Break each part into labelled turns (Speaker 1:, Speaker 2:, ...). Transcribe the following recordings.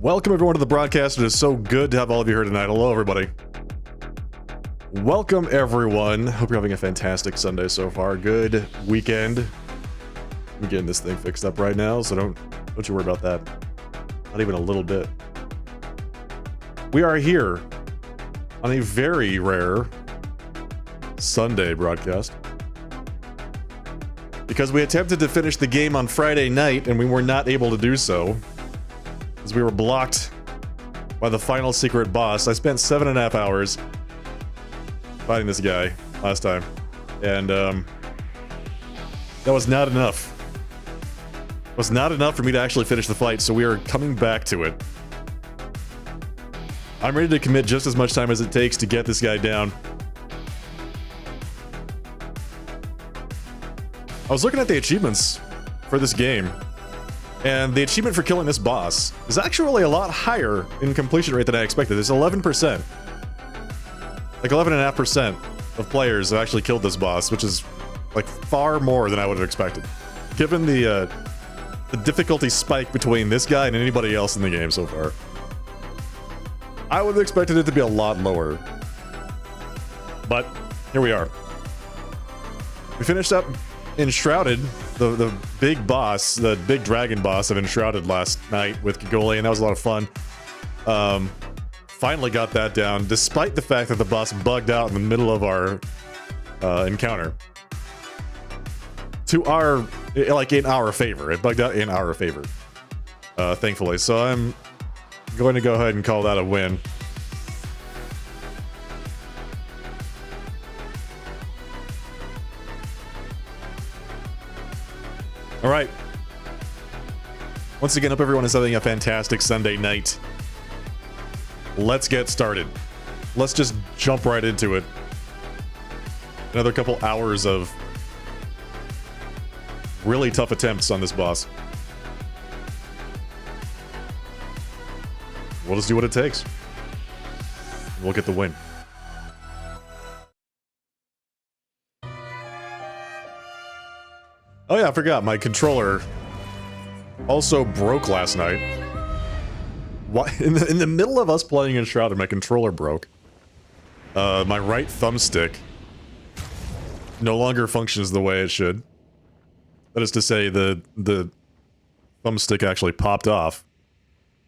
Speaker 1: Welcome everyone to the broadcast. It is so good to have all of you here tonight. Hello everybody. Welcome everyone. Hope you're having a fantastic Sunday so far. Good weekend. I'm getting this thing fixed up right now, so don't you worry about that. Not even a little bit. We are here on a very rare Sunday broadcast because we attempted to finish the game on Friday night and we were not able to do so as we were blocked by the final secret boss. I spent 7.5 hours fighting this guy last time, and that was not enough. It was not enough for me to actually finish the fight, so we are coming back to it. I'm ready to commit just as much time as it takes to get this guy down. I was looking at the achievements for this game, and the achievement for killing this boss is actually a lot higher in completion rate than I expected. It's 11%. Like 11.5% of players have actually killed this boss, which is like far more than I would have expected, given the difficulty spike between this guy and anybody else in the game so far. I would have expected it to be a lot lower, but here we are. We finished up Enshrouded, the big boss, the big dragon boss of Enshrouded last night with Gigoli, and that was a lot of fun. Finally got that down, despite the fact that the boss bugged out in the middle of our encounter. To our, like, in our favor. It bugged out in our favor, thankfully. So I'm going to go ahead and call that a win. All right. Once again, hope everyone is having a fantastic Sunday night. Let's get started. Let's just jump right into it. Another couple hours of really tough attempts on this boss. We'll just do what it takes. We'll get the win. Oh yeah, I forgot. My controller also broke last night. What? In the middle of us playing Enshrouded, my controller broke. My right thumbstick no longer functions the way it should. That is to say, the thumbstick actually popped off.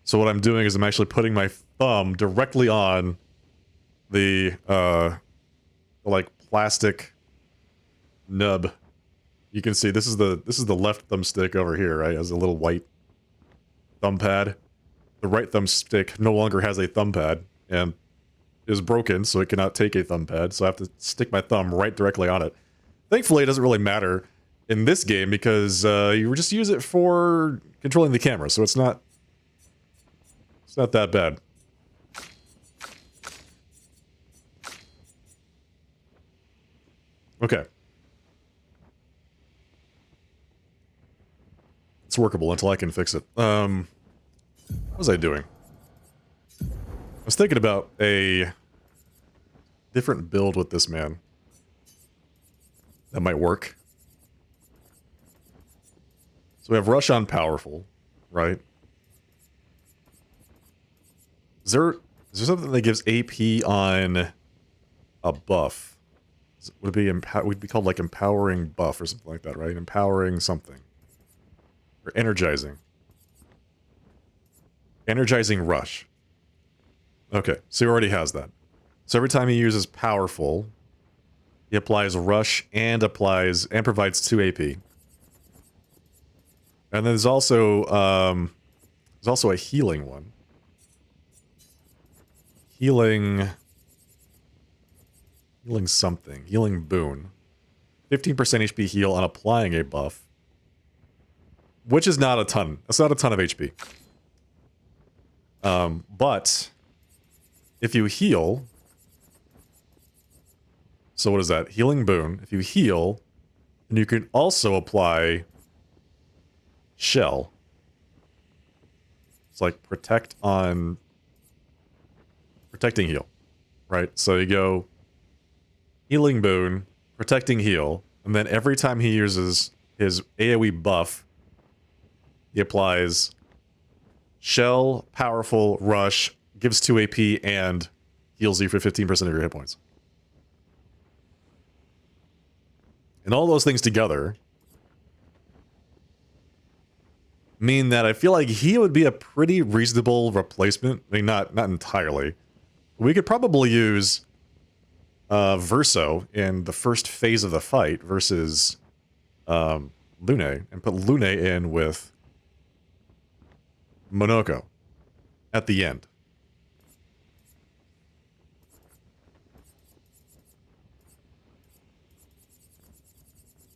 Speaker 1: So what I'm doing is I'm actually putting my thumb directly on the like plastic nub. You can see this is the left thumbstick over here, right? It has a little white thumb pad. The right thumbstick no longer has a thumb pad and is broken, so it cannot take a thumb pad. So I have to stick my thumb right directly on it. Thankfully, it doesn't really matter in this game because you just use it for controlling the camera, so it's not that bad. Okay. It's workable until I can fix it. What was I doing? I was thinking about a different build with this man. That might work. So we have Rush on Powerful, right? Is there something that gives AP on a buff? Would it be called like Empowering Buff or something like that, right? Empowering something. Or Energizing. Energizing Rush. Okay, so he already has that. So every time he uses Powerful, he applies Rush and provides 2 AP. And then there's also a healing one. Healing something. Healing Boon. 15% HP heal on applying a buff. Which is not a ton. That's not a ton of HP. But if you heal, so what is that? Healing Boon. If you heal, then you can also apply Shell. It's like protecting heal, right? So you go Healing Boon, protecting heal, and then every time he uses his AoE buff, he applies Shell, powerful, rush, gives 2 AP, and heals you for 15% of your hit points. And all those things together mean that I feel like he would be a pretty reasonable replacement. I mean, not entirely. We could probably use Verso in the first phase of the fight versus Lune, and put Lune in with Monoko at the end.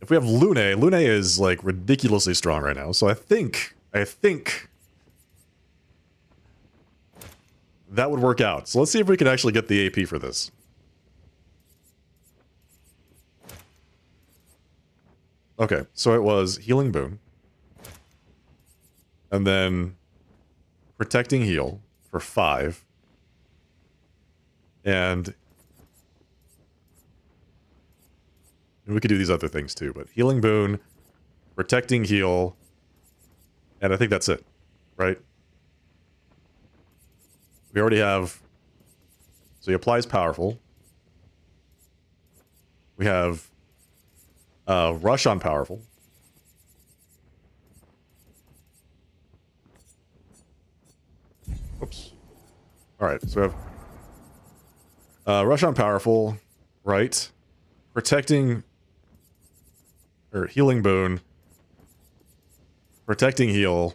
Speaker 1: If we have Lune, Lune is like ridiculously strong right now, so I think that would work out. So let's see if we can actually get the AP for this. Okay, so it was Healing Boon. And then Protecting Heal for 5. And we could do these other things too, but Healing Boon, Protecting Heal, and I think that's it, right? We already have... So he applies Powerful. We have Rush on Powerful. Oops. Alright, so we have Rush on Powerful, right? Protecting... Or Healing Boon. Protecting Heal.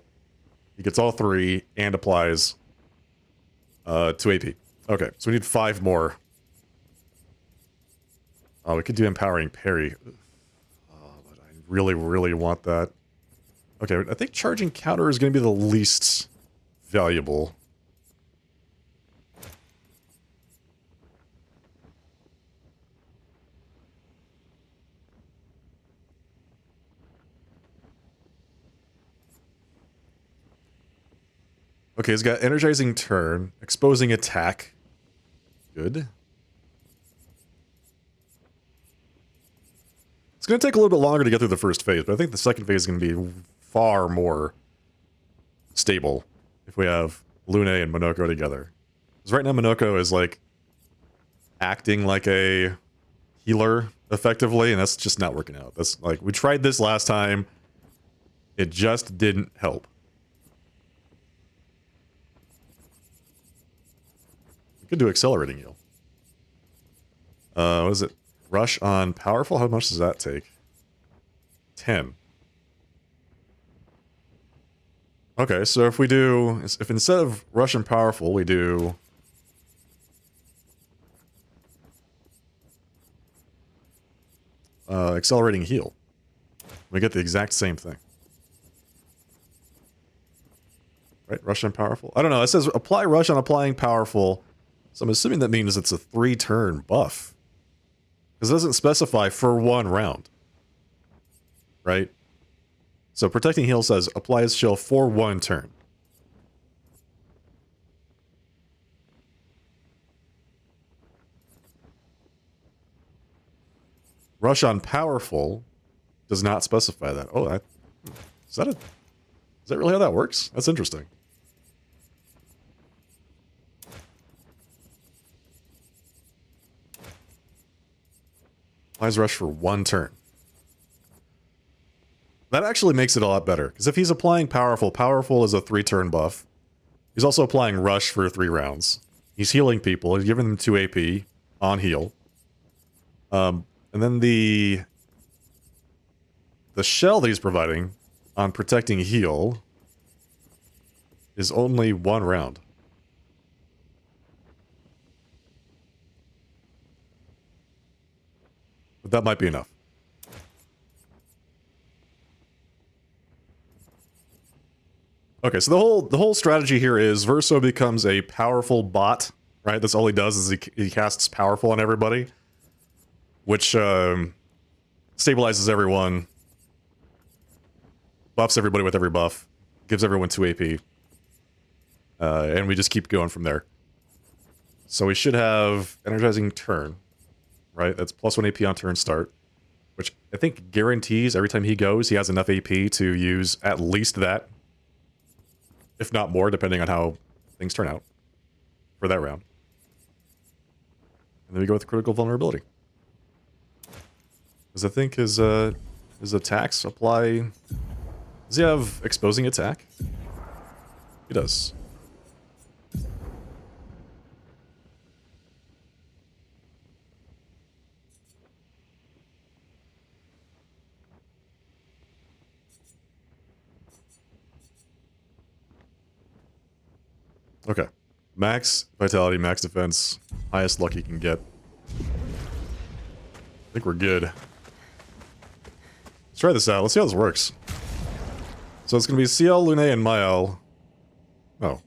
Speaker 1: He gets all 3 and applies 2 AP. Okay, so we need 5 more. Oh, we could do Empowering Parry. Oh, but I really, really want that. Okay, I think Charging Counter is going to be the least valuable. Okay, he's got Energizing Turn, Exposing Attack. Good. It's going to take a little bit longer to get through the first phase, but I think the second phase is going to be far more stable if we have Lune and Monoko together. Because right now Monoko is like acting like a healer effectively, and that's just not working out. That's like, we tried this last time. It just didn't help. We could do Accelerating Heal. What is it? Rush on Powerful? How much does that take? 10. Okay, so if we do... If instead of Rush on Powerful, we do... Accelerating Heal. We get the exact same thing. Right? Rush on Powerful? I don't know. It says apply Rush on applying Powerful. So I'm assuming that means it's a 3-turn buff. Because it doesn't specify for 1 round. Right? So Protecting Heal says applies shield for 1 turn. Rush on Powerful does not specify that. Oh, is that really how that works? That's interesting. Applies Rush for 1 turn. That actually makes it a lot better, because if he's applying Powerful, Powerful is a 3-turn buff. He's also applying Rush for 3 rounds. He's healing people, he's giving them 2 AP on heal. And then the shell that he's providing on Protecting Heal is only 1 round. But that might be enough. Okay, so the whole strategy here is Verso becomes a powerful bot, right? That's all he does is he casts Powerful on everybody, which stabilizes everyone, buffs everybody with every buff, gives everyone 2 AP, and we just keep going from there. So we should have Energizing Turn, right? That's +1 AP on turn start, which I think guarantees every time he goes, he has enough AP to use at least that. if not more, depending on how things turn out for that round. And then we go with critical vulnerability. Because I think his attacks apply... Does he have exposing attack? He does. Okay. Max vitality, max defense, highest luck you can get. I think we're good. Let's try this out. Let's see how this works. So it's going to be CL, Lune, and Mael. Oh.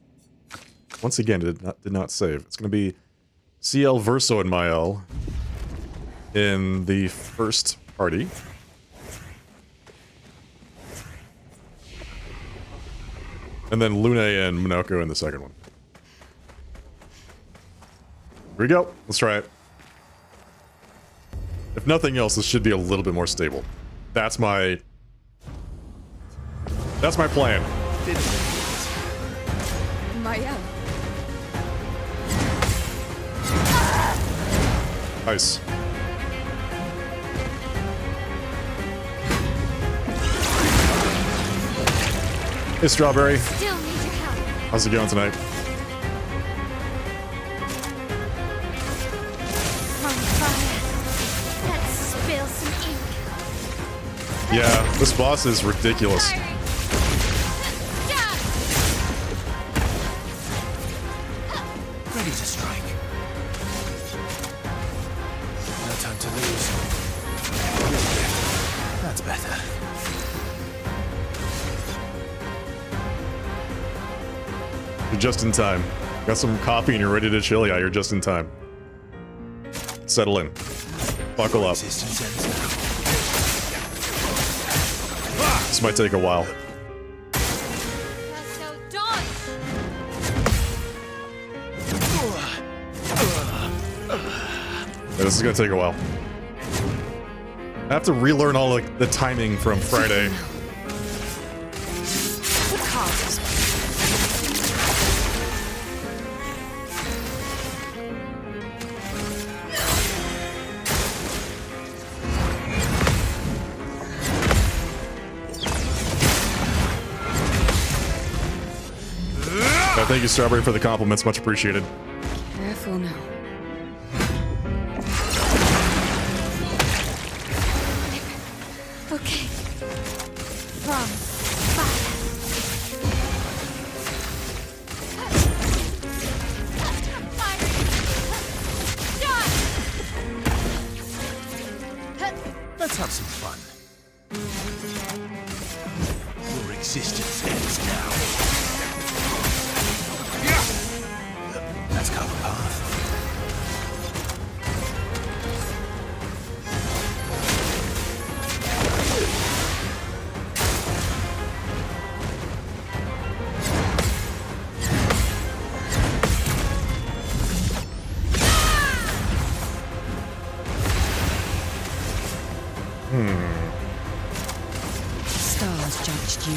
Speaker 1: Once again, did not save. It's going to be CL, Verso, and Mael in the first party. And then Lune and Minoko in the second one. Here we go. Let's try it. If nothing else, this should be a little bit more stable. That's my plan.
Speaker 2: Mael.
Speaker 1: Nice. Hey, Strawberry.
Speaker 2: Still need your help.
Speaker 1: How's it going tonight?
Speaker 2: On fire. Let's spill some ink.
Speaker 1: Yeah, this boss is ridiculous.
Speaker 3: Ready to strike. No time to lose. That's better.
Speaker 1: You're just in time. Got some coffee and you're ready to chill? Yeah, you're just in time. Settle in. Buckle up.
Speaker 3: Resistance ends now.
Speaker 1: This might take a while.
Speaker 2: That's so done.
Speaker 1: Yeah, this is gonna take a while. I have to relearn all the timing from Friday.
Speaker 2: The cause.
Speaker 1: Thank you, Strawberry, for the compliments. Much appreciated.
Speaker 2: Careful now. Okay. From fire.
Speaker 3: Let's have some fun. Your existence ends now. Let's cover path.
Speaker 2: Stars judged you.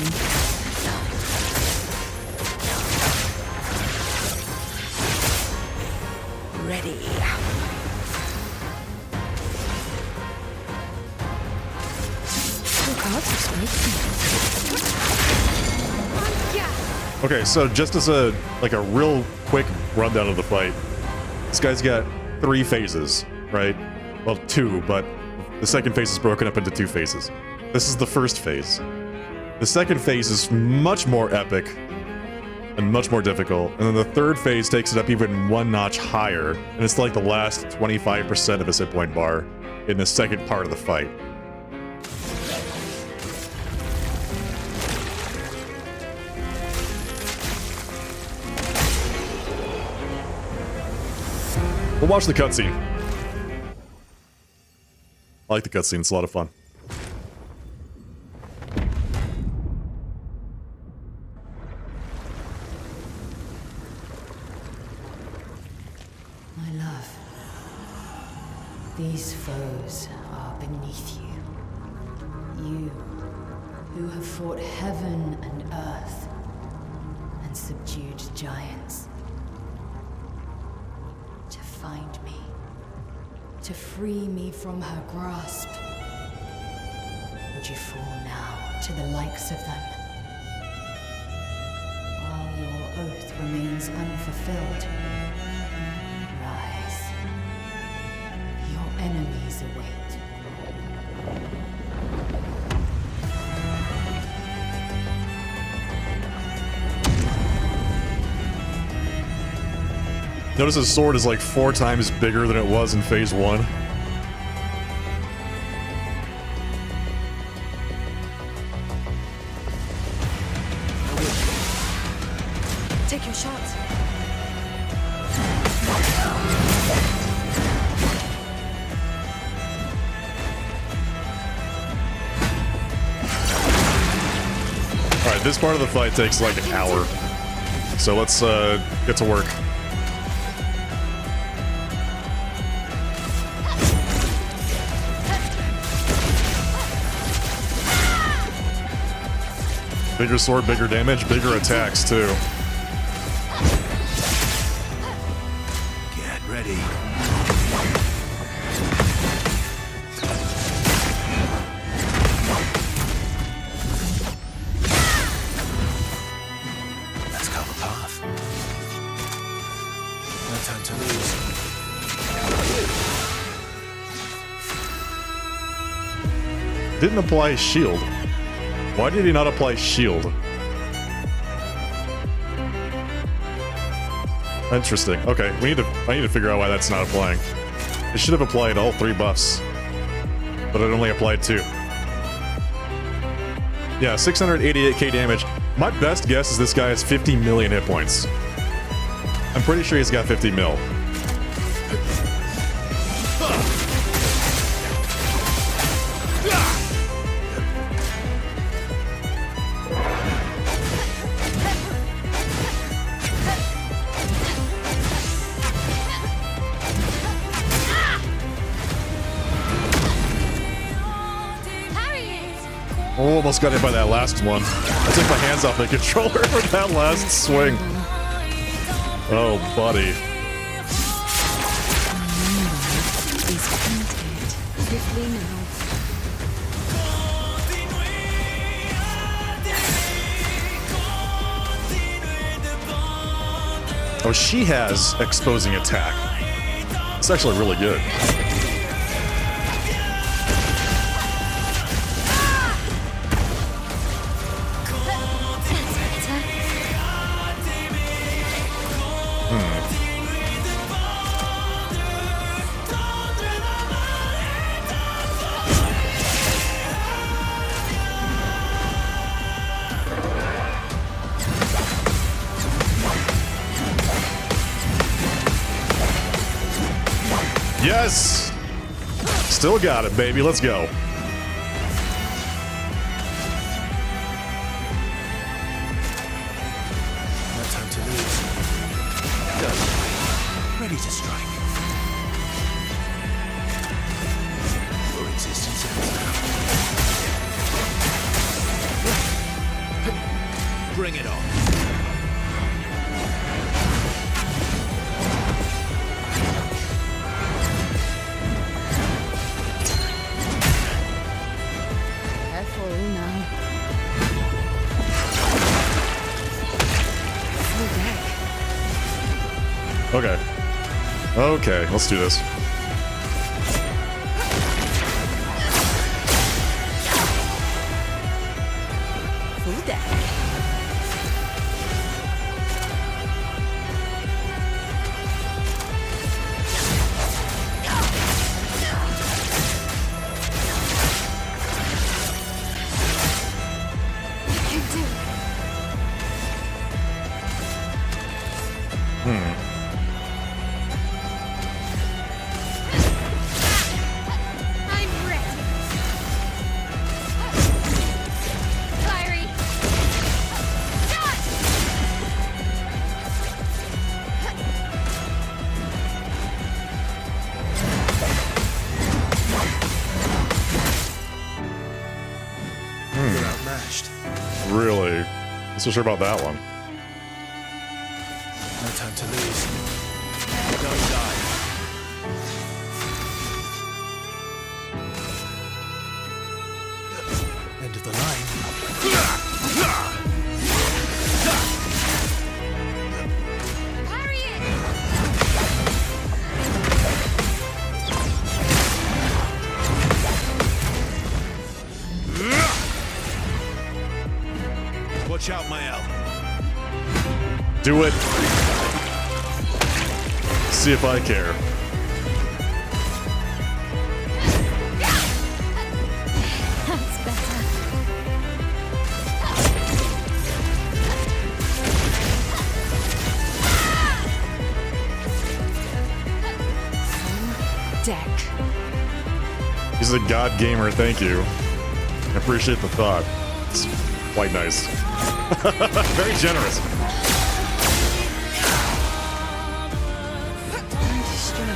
Speaker 2: Ready. Your cards have spoken.
Speaker 1: Okay, so just as a real quick rundown of the fight, this guy's got 3 phases, right? Well, 2, but the second phase is broken up into 2 phases. This is the first phase. The second phase is much more epic and much more difficult, and then the third phase takes it up even 1 notch higher, and it's like the last 25% of his hit point bar in the second part of the fight. We'll watch the cutscene. I like the cutscene, it's a lot of fun.
Speaker 4: My love, these foes are beneath you. You who have fought heaven and earth and subdued giants. To find me. To free me from her grasp. Would you fall now to the likes of them? While your oath remains unfulfilled, rise. Your enemies await.
Speaker 1: Notice his sword is like 4 times bigger than it was in phase 1.
Speaker 2: Take your shots.
Speaker 1: Alright, this part of the fight takes like an hour. So let's get to work. Bigger sword, bigger damage, bigger attacks too.
Speaker 3: Get ready. Let's carve a path. No time to lose.
Speaker 1: Didn't apply shield. Why did he not apply shield? Interesting. Okay, I need to figure out why that's not applying. It should have applied all 3 buffs, but it only applied 2. Yeah, 688k damage. My best guess is this guy has 50 million hit points. I'm pretty sure he's got 50 mil. Oh, almost got hit by that last one. I took my hands off the controller for that last swing. Oh, buddy.
Speaker 2: Is painted swiftly now.
Speaker 1: Oh, she has exposing attack. It's actually really good. Yes! Still got it, baby. Let's go.
Speaker 3: No time to lose. Go. Ready to strike. Your existence ends now. Bring it on.
Speaker 2: Careful now. Full deck.
Speaker 1: Okay. Okay, let's do this.
Speaker 2: Full deck. You can do it. I'm ready. Fiery. Shot!
Speaker 3: You're outmatched.
Speaker 1: Really? Not so sure about that one.
Speaker 3: No time to lose. Don't die. End of the line.
Speaker 2: Parry it!
Speaker 3: Watch out, Mael.
Speaker 1: Do it. See if I care.
Speaker 2: That's better.
Speaker 4: Deck.
Speaker 1: He's a god gamer, thank you. I appreciate the thought. It's quite nice. Very generous.
Speaker 4: Time to strike.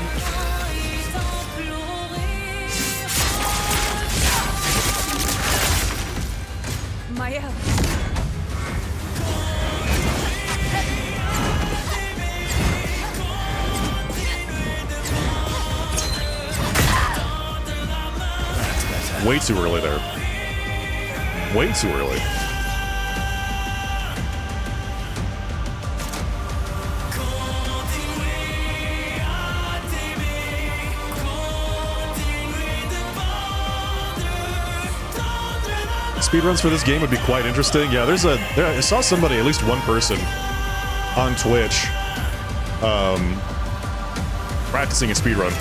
Speaker 4: Mael.
Speaker 1: Way too early there. Way too early. Speedruns for this game would be quite interesting. Yeah, I saw somebody, at least one person, on Twitch, practicing a speedrun.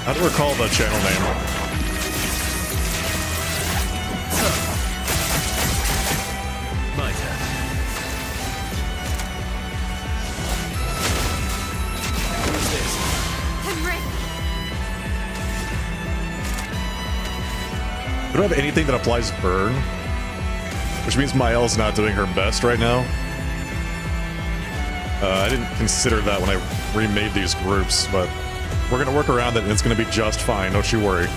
Speaker 1: I don't recall the channel name.
Speaker 3: My turn. Who's this?
Speaker 2: I'm ready.
Speaker 1: I don't have anything that applies burn, which means Mael's not doing her best right now. I didn't consider that when I remade these groups, but we're gonna work around it and it's gonna be just fine, don't you worry.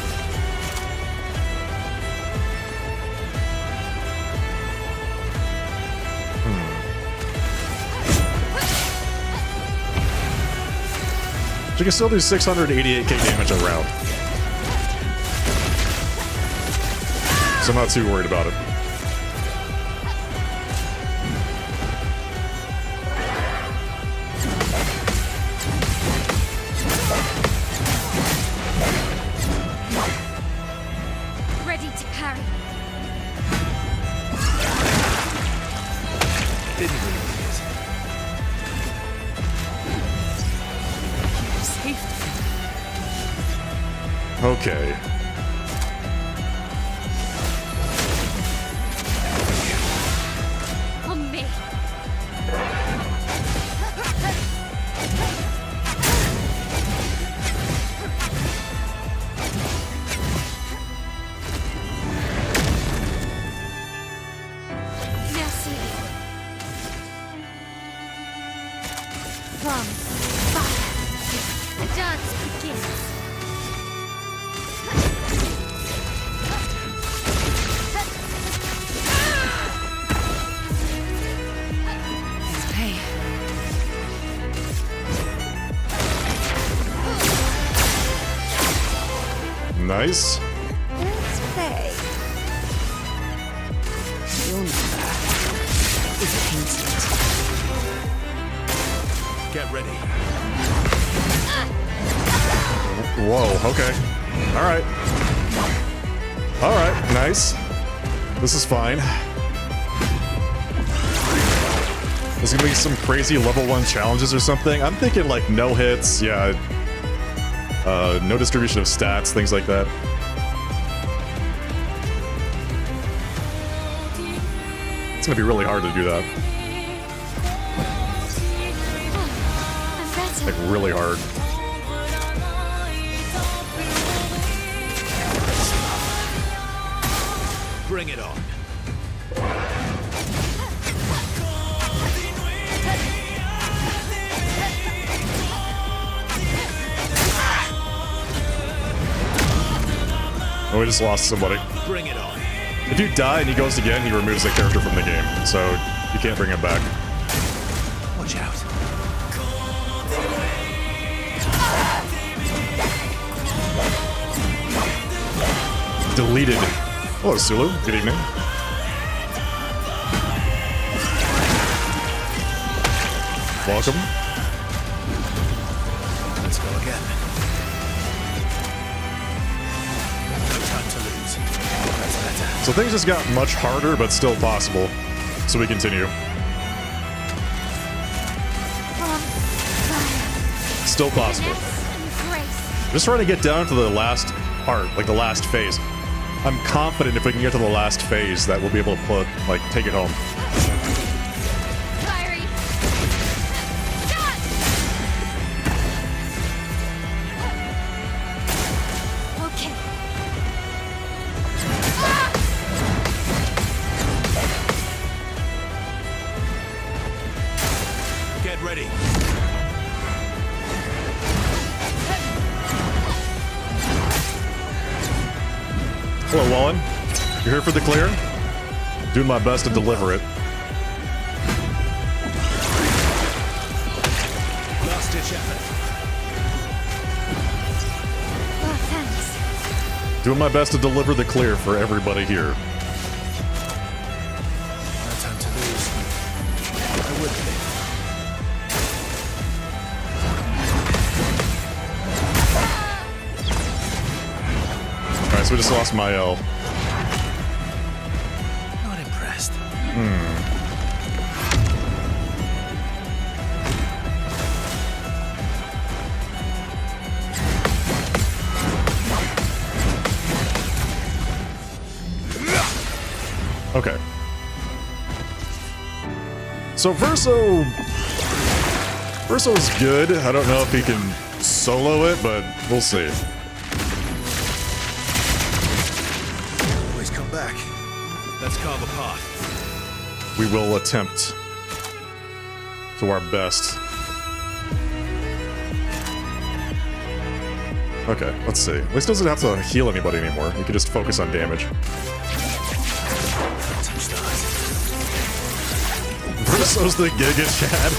Speaker 1: She can still do 688k damage a round. So I'm not too worried about it.
Speaker 2: Ready to parry.
Speaker 3: Didn't realize.
Speaker 1: Okay.
Speaker 2: On me. Merci. From fire. The dance begins.
Speaker 4: Hey.
Speaker 1: Nice.
Speaker 4: Let's play. Your number is painted.
Speaker 3: Get ready.
Speaker 1: Whoa, okay. Alright. Alright, nice. This is fine. There's gonna be some crazy level 1 challenges or something. I'm thinking like no hits, yeah. No distribution of stats, things like that. It's gonna be really hard to do that.
Speaker 2: I'm better.
Speaker 1: Like really hard.
Speaker 3: Bring it on.
Speaker 1: Oh, we just lost somebody.
Speaker 3: Bring it on.
Speaker 1: If you die and he goes again, he removes the character from the game, so you can't bring him back.
Speaker 3: Watch out.
Speaker 1: Deleted. Hello, Sulu. Good evening. Welcome.
Speaker 3: Let's go again. No time to lose. That's better.
Speaker 1: So things just got much harder, but still possible. So we continue. Still possible. Just trying to get down to the last part, like the last phase. I'm confident if we can get to the last phase that we'll be able to put, like, take it home.
Speaker 2: Fiery. Okay.
Speaker 3: Get ready.
Speaker 1: Hello, Wallen. You're here for the clear? Doing my best to deliver it.
Speaker 3: Last ditch effort.
Speaker 2: Oh, thanks.
Speaker 1: Doing my best to deliver the clear for everybody here.
Speaker 3: No time to lose. I would have.
Speaker 1: Alright, so we just lost Mael.
Speaker 3: Not impressed.
Speaker 1: Okay. So Verso's good. I don't know if he can solo it, but we'll see.
Speaker 3: Always come back. Let's carve a path.
Speaker 1: We will attempt to our best. Okay, let's see. At least doesn't have to heal anybody anymore. He can just focus on damage.
Speaker 3: Touch that.
Speaker 1: Verso's the Giga Chad.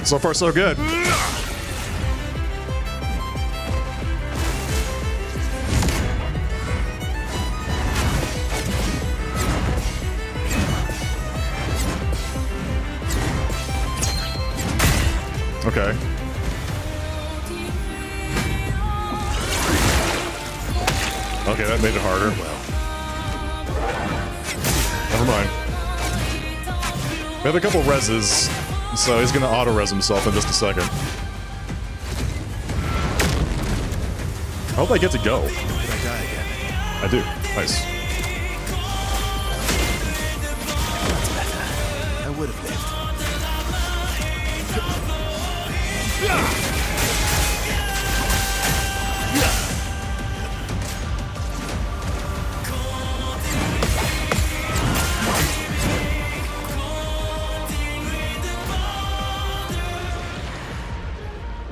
Speaker 1: So far, so good. Okay. Okay, that made it harder. Never mind. We have a couple reses, so he's gonna auto-res himself in just a second. I hope I get to go.
Speaker 3: Did I die again?
Speaker 1: I do. Nice.
Speaker 3: That's better. I would have lived.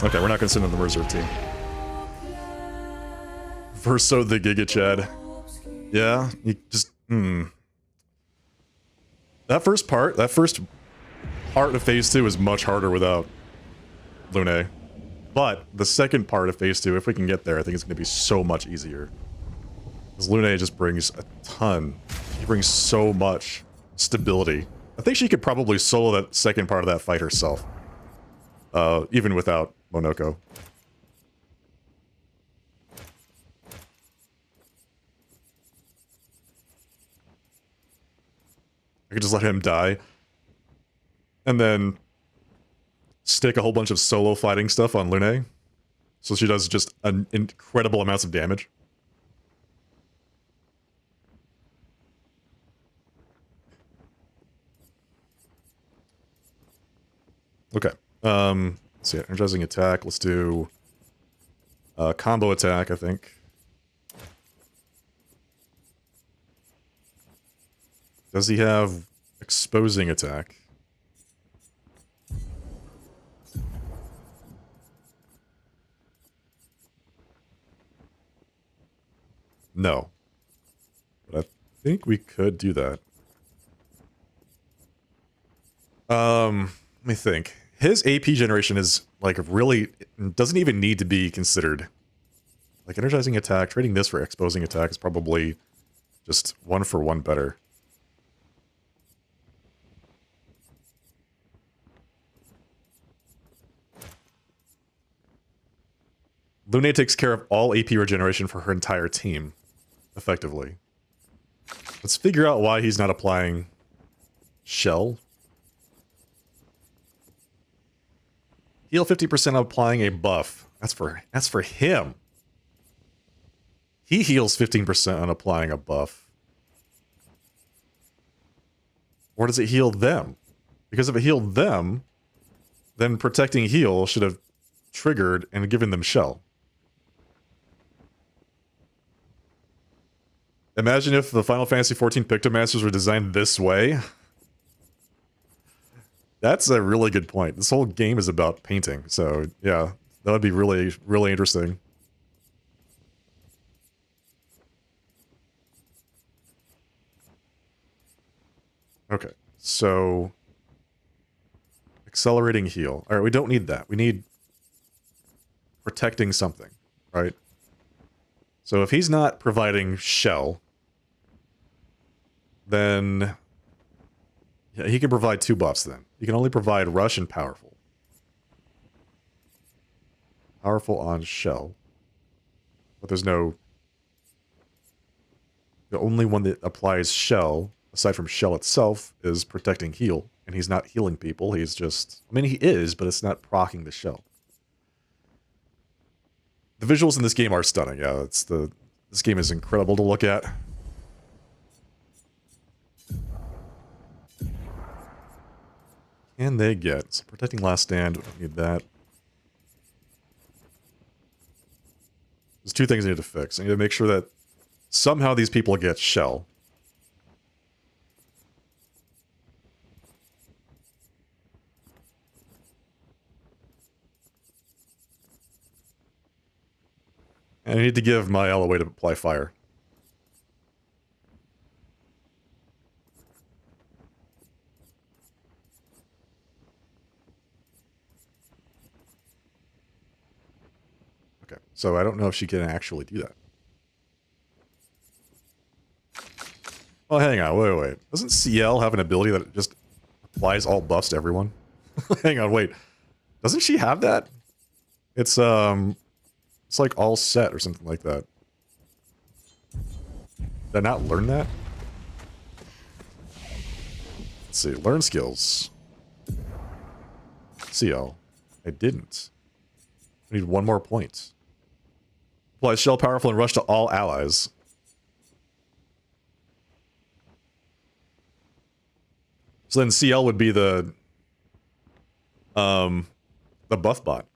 Speaker 1: Okay, we're not gonna send in the reserve team. Verso the Giga Chad. Yeah, you just that first part of phase 2 is much harder without Lune. But the second part of phase 2, if we can get there, I think it's gonna be so much easier. Because Lune just brings a ton. She brings so much stability. I think she could probably solo that second part of that fight herself. Even without Monoko. I could just let him die. And then stick a whole bunch of solo fighting stuff on Lune. So she does just an incredible amounts of damage. Okay. Let's see, energizing attack. Let's do combo attack, I think. Does he have exposing attack. No. But I think we could do that. Let me think. His AP generation is, like, really... doesn't even need to be considered. Like, energizing attack, trading this for exposing attack is probably just 1-for-1 better. Lune takes care of all AP regeneration for her entire team, effectively. Let's figure out why he's not applying Shell. Heal 50% applying a buff. That's for him. He heals 15% on applying a buff. Or does it heal them? Because if it healed them, then protecting heal should have triggered and given them Shell. Imagine if the Final Fantasy XIV Pictomasters were designed this way. That's a really good point. This whole game is about painting, so yeah, that would be really, really interesting. Okay, so accelerating heal. All right, we don't need that. We need protecting something, right? So if he's not providing Shell, then yeah, he can provide 2 buffs then. He can only provide Rush and Powerful. Powerful on Shell. But there's no... The only one that applies Shell, aside from Shell itself, is protecting heal. And he's not healing people, he's just... I mean, he is, but it's not proccing the Shell. The visuals in this game are stunning, yeah. This game is incredible to look at. Can they get? So protecting last stand, we don't need that. There's 2 things I need to fix. I need to make sure that somehow these people get Shell. And I need to give Mael a way to apply fire. Okay, so I don't know if she can actually do that. Oh, hang on, wait. Doesn't CL have an ability that just applies all buffs to everyone? Hang on, wait. Doesn't she have that? It's like all set or something like that. Did I not learn that? Let's see, learn skills. CL. I didn't. I need 1 more point. Apply Shell Powerful and Rush to all allies. So then CL would be the buff bot.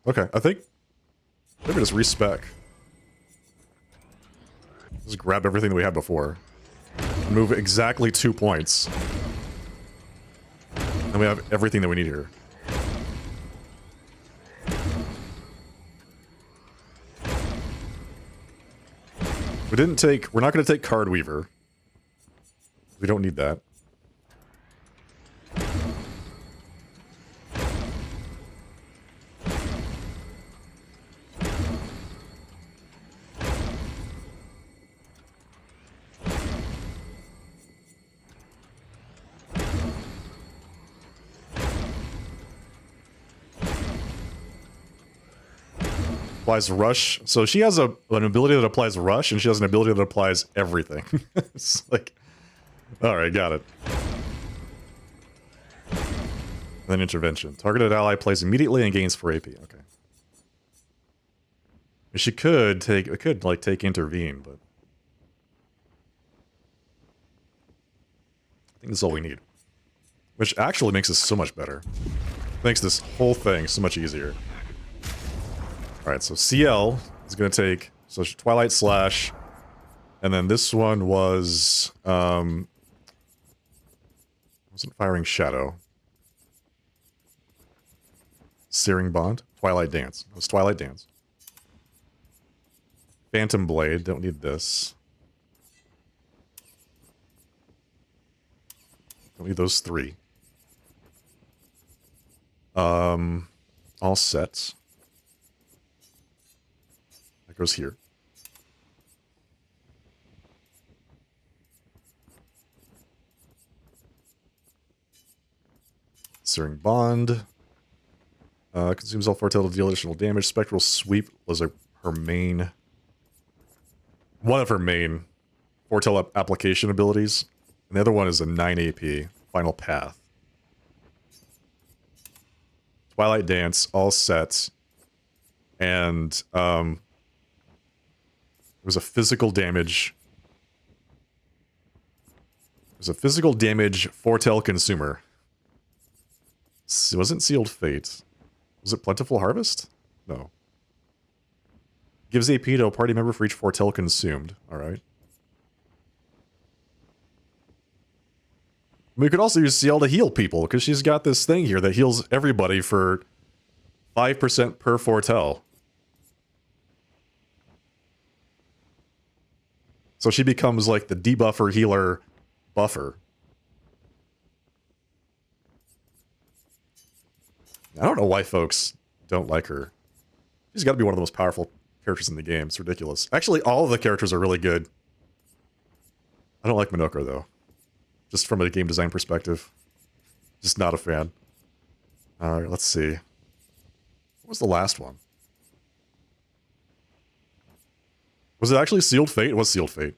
Speaker 1: Okay, I think maybe just respec. Just grab everything that we had before. Move exactly 2 points. And we have everything that we need here. We're not going to take Card Weaver. We don't need that. Applies Rush. So she has an ability that applies Rush, and she has an ability that applies everything. It's like... Alright, got it. And then Intervention. Targeted ally plays immediately and gains 4 AP. Okay. She could take... It could, like, take Intervene, but... I think that's all we need. Which actually makes this so much better. Makes this whole thing so much easier. Alright, so CL is going to take... So Twilight Slash, And then this one was, wasn't Firing Shadow. Searing Bond? Twilight Dance. It was Twilight Dance. Phantom Blade, don't need this. Don't need those 3. All sets. That goes here. Searing Bond. Consumes all foretell to deal additional damage. Spectral Sweep was her main... One of her main foretell application abilities. And the other one is a 9 AP, Final Path. Twilight Dance, all sets. And, it was a physical damage. It was a physical damage foretell consumer. It wasn't Sealed Fate. Was it Plentiful Harvest? No. Gives AP to a party member for each foretell consumed. Alright. We could also use CL to heal people, because she's got this thing here that heals everybody for 5% per foretell. So she becomes like the debuffer healer buffer. I don't know why folks don't like her. She's got to be one of the most powerful characters in the game. It's ridiculous. Actually, all of the characters are really good. I don't like Minoko, though. Just from a game design perspective. Just not a fan. Alright, let's see. What was the last one? Was it actually Sealed Fate? It was Sealed Fate.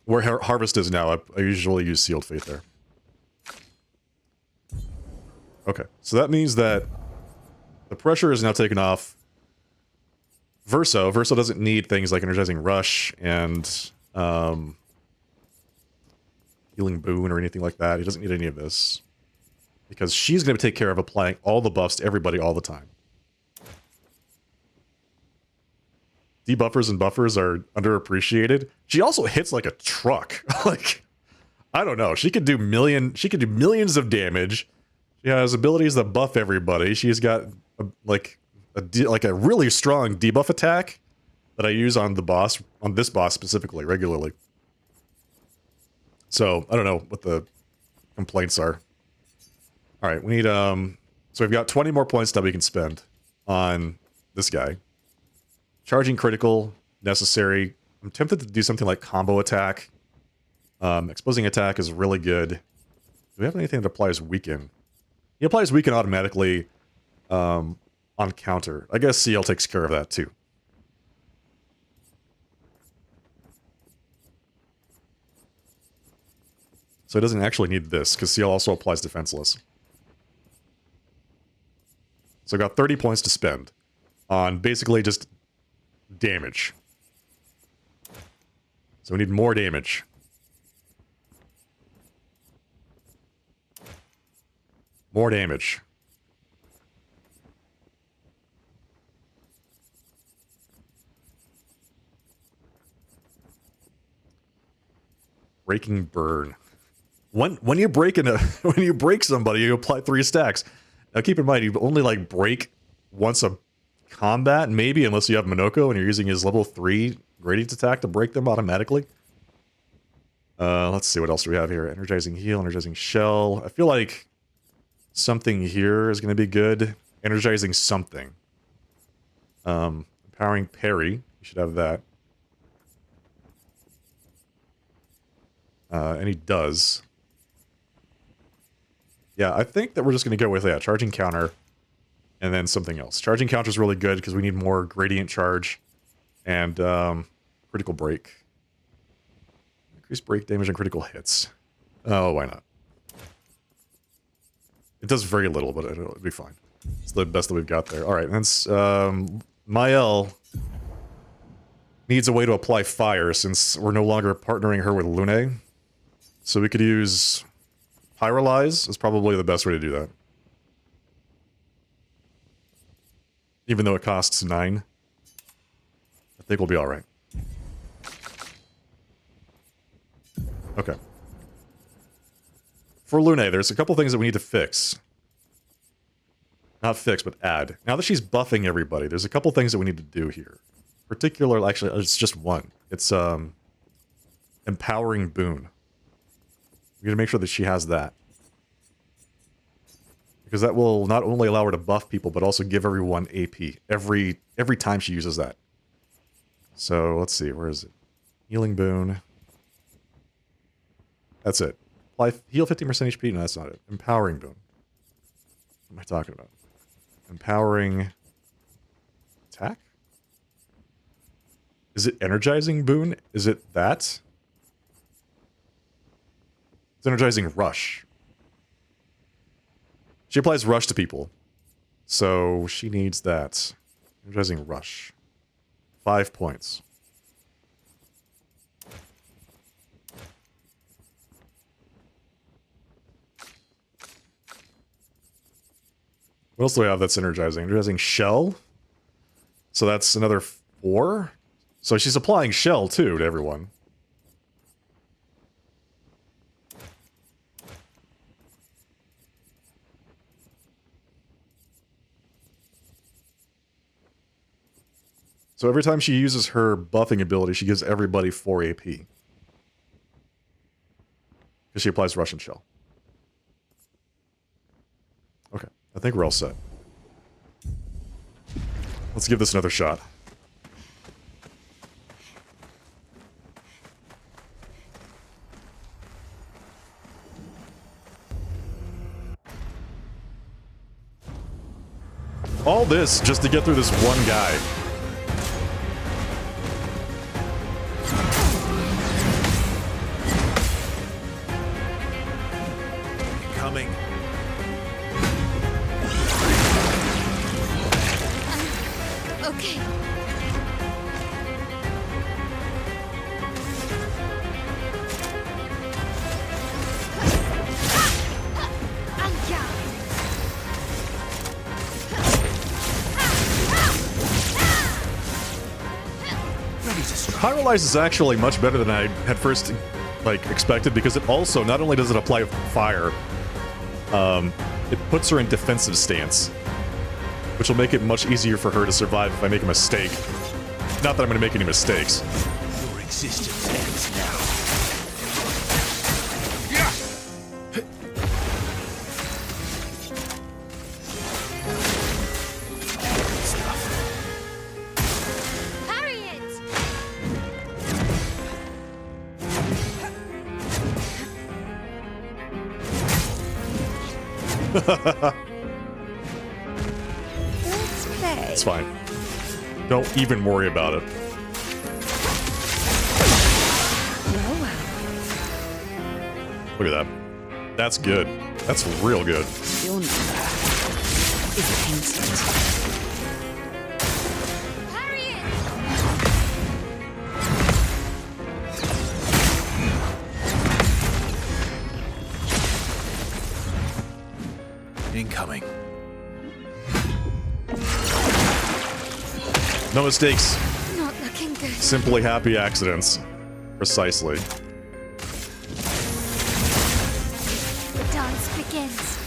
Speaker 1: Where Harvest is now, I usually use Sealed Fate there. Okay, so that means that the pressure is now taken off Verso. Verso doesn't need things like Energizing Rush and Healing Boon or anything like that. He doesn't need any of this. Because she's going to take care of applying all the buffs to everybody all the time. Debuffers and buffers are underappreciated. She also hits like a truck. Like, I don't know. She could do millions of damage. She has abilities that buff everybody. She's got a really strong debuff attack that I use on the boss, on this boss specifically, regularly. So I don't know what the complaints are. All right, we need so we've got 20 more points that we can spend on this guy. Charging critical, necessary. I'm tempted to do something like combo attack. Exposing attack is really good. Do we have anything that applies weaken? He applies weaken automatically on counter. I guess CL takes care of that too. So it doesn't actually need this, because CL also applies defenseless. So I've got 30 points to spend on basically just damage. So we need more damage. More damage. Breaking Burn. When you break when you break somebody, you apply 3 stacks. Now keep in mind, you only like break once a combat, maybe, unless you have Minoko and you're using his level 3 gradient attack to break them automatically. Let's see what else do we have here. Energizing Heal, Energizing Shell. I feel like something here is going to be good. Energizing something. Empowering Parry. You should have that. And he does. Yeah, I think that we're just going to go with, yeah, Charging Counter. And then something else. Charging Counter is really good because we need more Gradient Charge. And Critical Break. Increase break damage and critical hits. Oh, why not? It does very little, but it'll be fine. It's the best that we've got there. Alright, and Mael needs a way to apply fire since we're no longer partnering her with Lune. So we could use Pyrolyze is probably the best way to do that. Even though it costs 9. I think we'll be alright. Okay. For Lune, there's a couple things that we need to fix. Not fix, but add. Now that she's buffing everybody, there's a couple things that we need to do here. Particularly, actually, it's just one. It's, empowering boon. We gotta make sure that she has that. Because that will not only allow her to buff people, but also give everyone AP. Every time she uses that. So, let's see, where is it? Healing boon. That's it. Heal 15% HP? No, that's not it. Empowering boon. What am I talking about? Empowering... attack? Is it energizing boon? Is it that? It's energizing rush. She applies rush to people. So she needs that. Energizing rush. 5 points. What else do we have that's energizing? Energizing shell. So that's another 4. So she's applying shell too to everyone. So every time she uses her buffing ability, she gives everybody 4 AP. Because she applies Russian Shell. Okay, I think we're all set. Let's give this another shot. All this just to get through this one guy.
Speaker 3: Coming.
Speaker 2: Okay.
Speaker 1: Pyrolyze is actually much better than I had first expected, because it also, not only does it apply fire, it puts her in defensive stance, which will make it much easier for her to survive if I make a mistake. Not that I'm going to make any mistakes.
Speaker 3: Your existence ends now.
Speaker 2: Let's play.
Speaker 1: It's fine. Don't even worry about it.
Speaker 2: Well, well.
Speaker 1: Look at that. That's good. That's real good.
Speaker 4: Your number is painted.
Speaker 3: Incoming.
Speaker 1: No mistakes.
Speaker 2: Not looking good.
Speaker 1: Simply happy accidents. Precisely.
Speaker 2: The dance begins.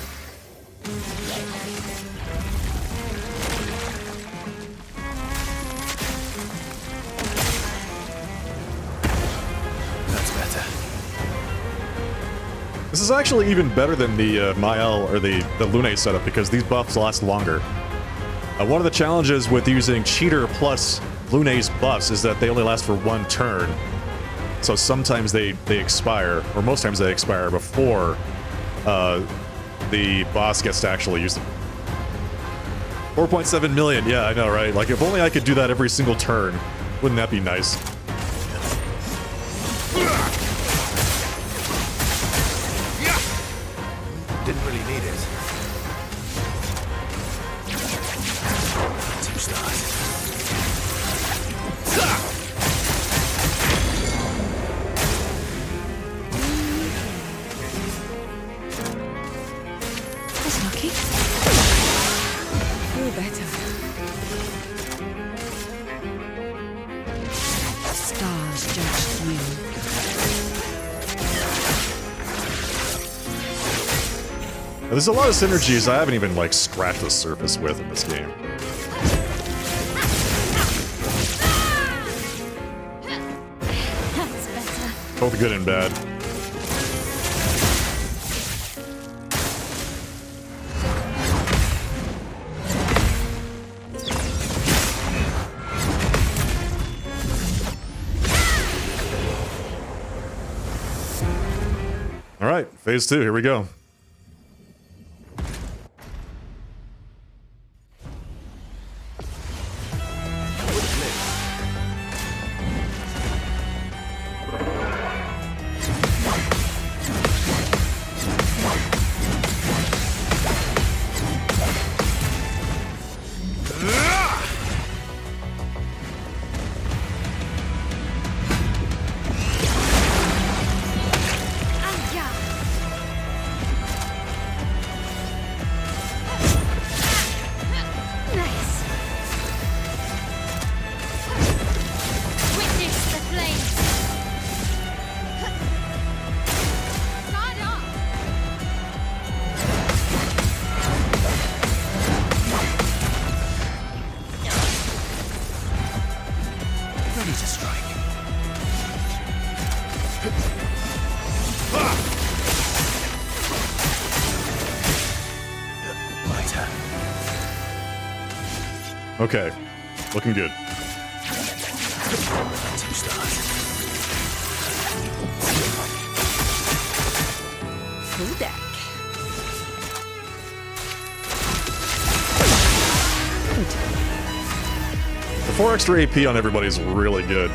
Speaker 3: That's better.
Speaker 1: This is actually even better than the Mael or the Lune setup, because these buffs last longer. One of the challenges with using Cheater plus Lune's buffs is that they only last for 1 turn. So sometimes they expire, or most times they expire before the boss gets to actually use them. 4.7 million, yeah, I know, right? Like, if only I could do that every single turn. Wouldn't that be nice?
Speaker 3: Didn't really need it. Two stars.
Speaker 4: That's lucky. Feel better.
Speaker 1: There's a lot of synergies I haven't even, like, scratched the surface with in this game.
Speaker 2: That's better.
Speaker 1: Both good and bad. All right, phase 2, here we go. Okay, looking good.
Speaker 4: Full deck.
Speaker 1: The 4 extra AP on everybody is really good.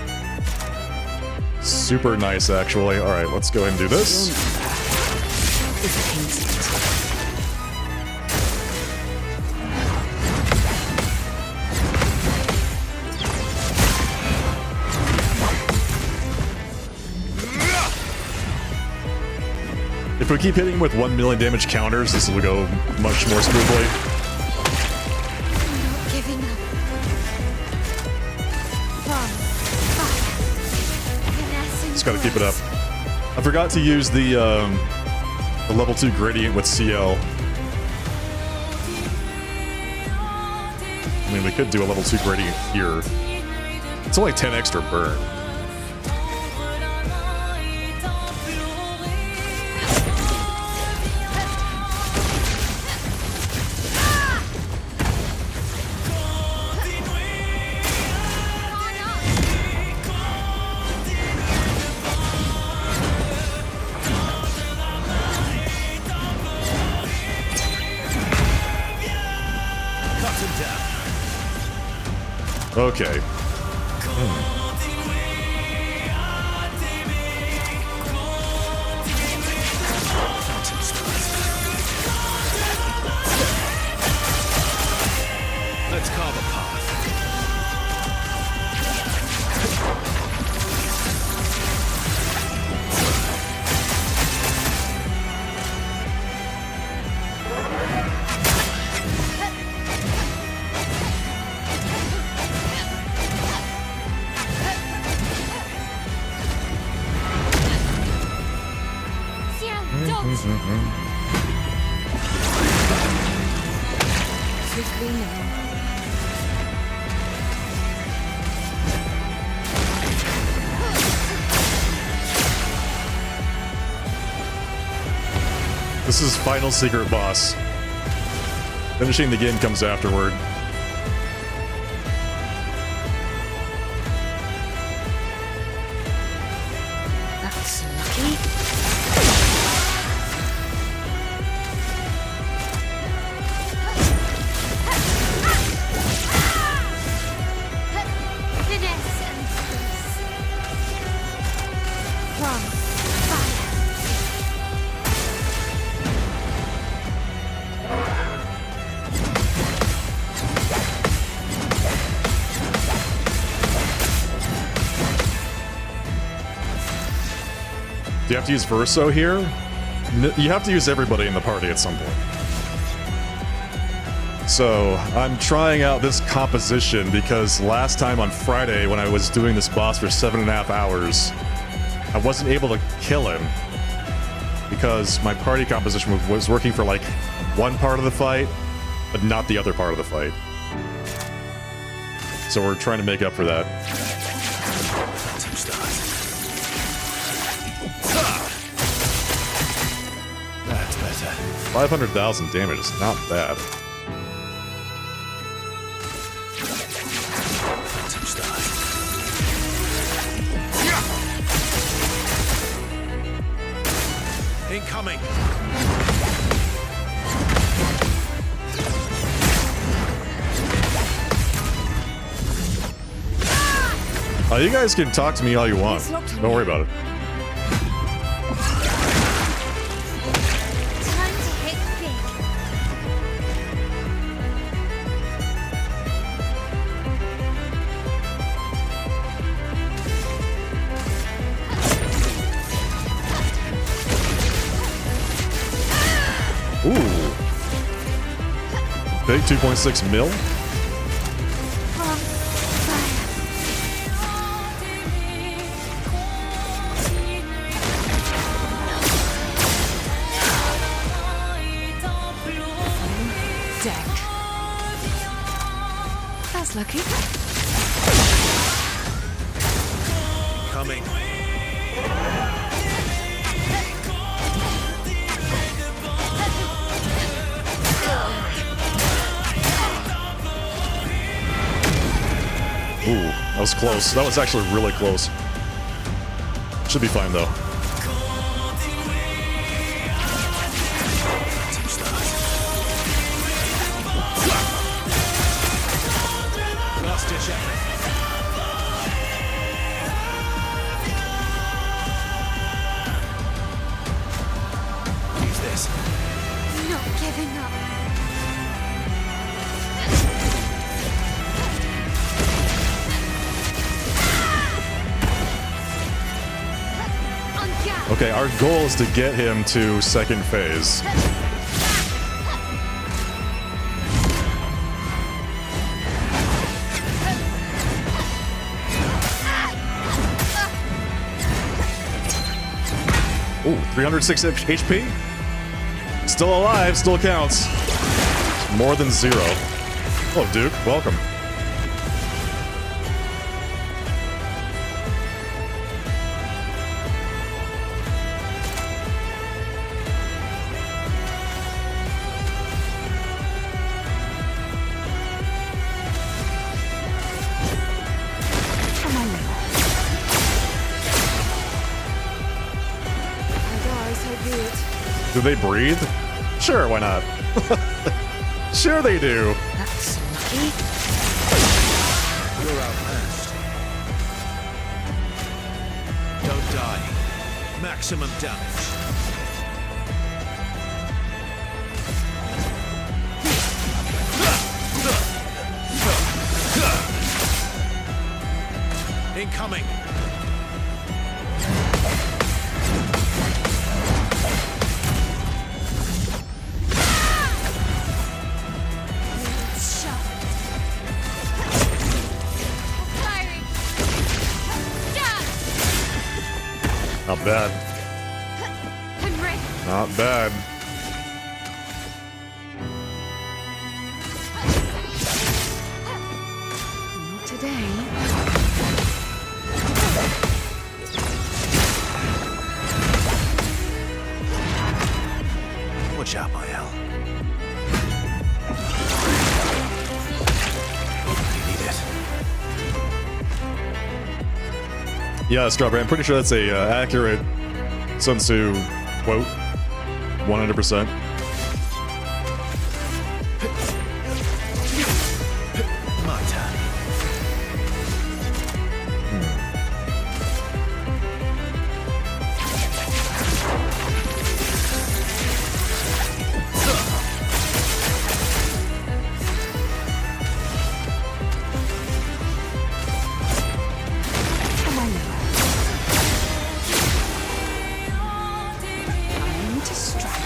Speaker 1: Super nice, actually. All right, let's go ahead and do this. If we keep hitting with 1 million damage counters, this will go much more smoothly.
Speaker 2: I'm not giving up.
Speaker 1: Just gotta keep it up. I forgot to use the level 2 gradient with CL. I mean, we could do a level 2 gradient here. It's only 10 extra burn. Okay.
Speaker 3: Let's carve a path.
Speaker 4: Quickly now.
Speaker 1: This is final secret boss. Finishing the game comes afterward.
Speaker 4: That's lucky.
Speaker 2: Finesse and grace. From fire.
Speaker 1: Do you have to use Verso here? You have to use everybody in the party at some point. So, I'm trying out this composition because last time on Friday when I was doing this boss for 7.5 hours, I wasn't able to kill him because my party composition was working for like one part of the fight, but not the other part of the fight. So we're trying to make up for that.
Speaker 3: That's better.
Speaker 1: 500,000 damage is not bad.
Speaker 3: Incoming.
Speaker 1: You guys can talk to me all you want. Don't worry about it.
Speaker 2: Time to hit big.
Speaker 1: Ooh. Big 2.6 mil?
Speaker 2: From fire.
Speaker 4: Deck. That's lucky.
Speaker 3: Coming.
Speaker 1: Ooh, that was close. That was actually really close. Should be fine though.
Speaker 3: Last ditch effort. Use this.
Speaker 2: Not giving up. On gas.
Speaker 1: Okay, our goal is to get him to second phase. Ooh, 306 HP? Still alive, still counts. More than 0. Hello, Duke. Welcome.
Speaker 4: Am I level?
Speaker 2: My eyes so good.
Speaker 1: Do they breathe? Sure, why not? Sure they do.
Speaker 4: That's lucky.
Speaker 3: You're outmatched. Don't die. Maximum damage. Incoming.
Speaker 2: Shot. Firing. Done.
Speaker 1: Not bad.
Speaker 2: I'm ready.
Speaker 1: Not bad.
Speaker 4: Not today.
Speaker 3: Watch out, my L. You need it.
Speaker 1: Yeah, Strawberry, I'm pretty sure that's a accurate Sun Tzu quote. 100%.
Speaker 3: My turn.
Speaker 4: Am I lower? Time to strike.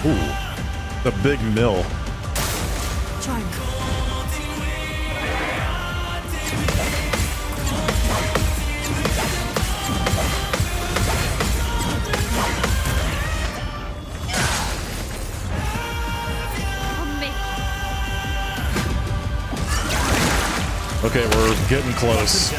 Speaker 1: Ooh, the big mill.
Speaker 4: Try me.
Speaker 2: On me.
Speaker 1: Okay, we're getting close.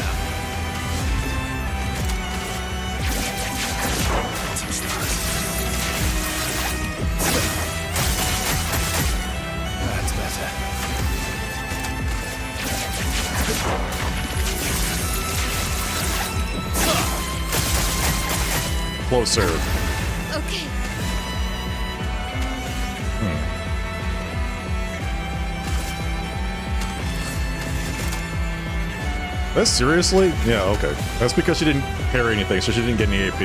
Speaker 3: That's better.
Speaker 1: Closer.
Speaker 2: Okay.
Speaker 1: That's seriously? Yeah, okay. That's because she didn't parry anything, so she didn't get any AP.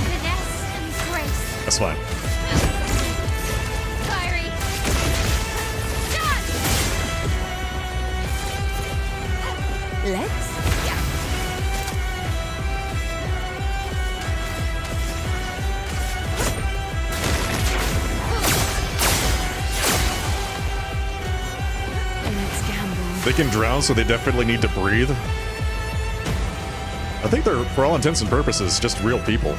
Speaker 2: Finesse and grace.
Speaker 1: That's fine.
Speaker 2: Fiery. Done!
Speaker 4: Legs? Let's gamble.
Speaker 1: They can drown, so they definitely need to breathe. I think they're, for all intents and purposes, just real people.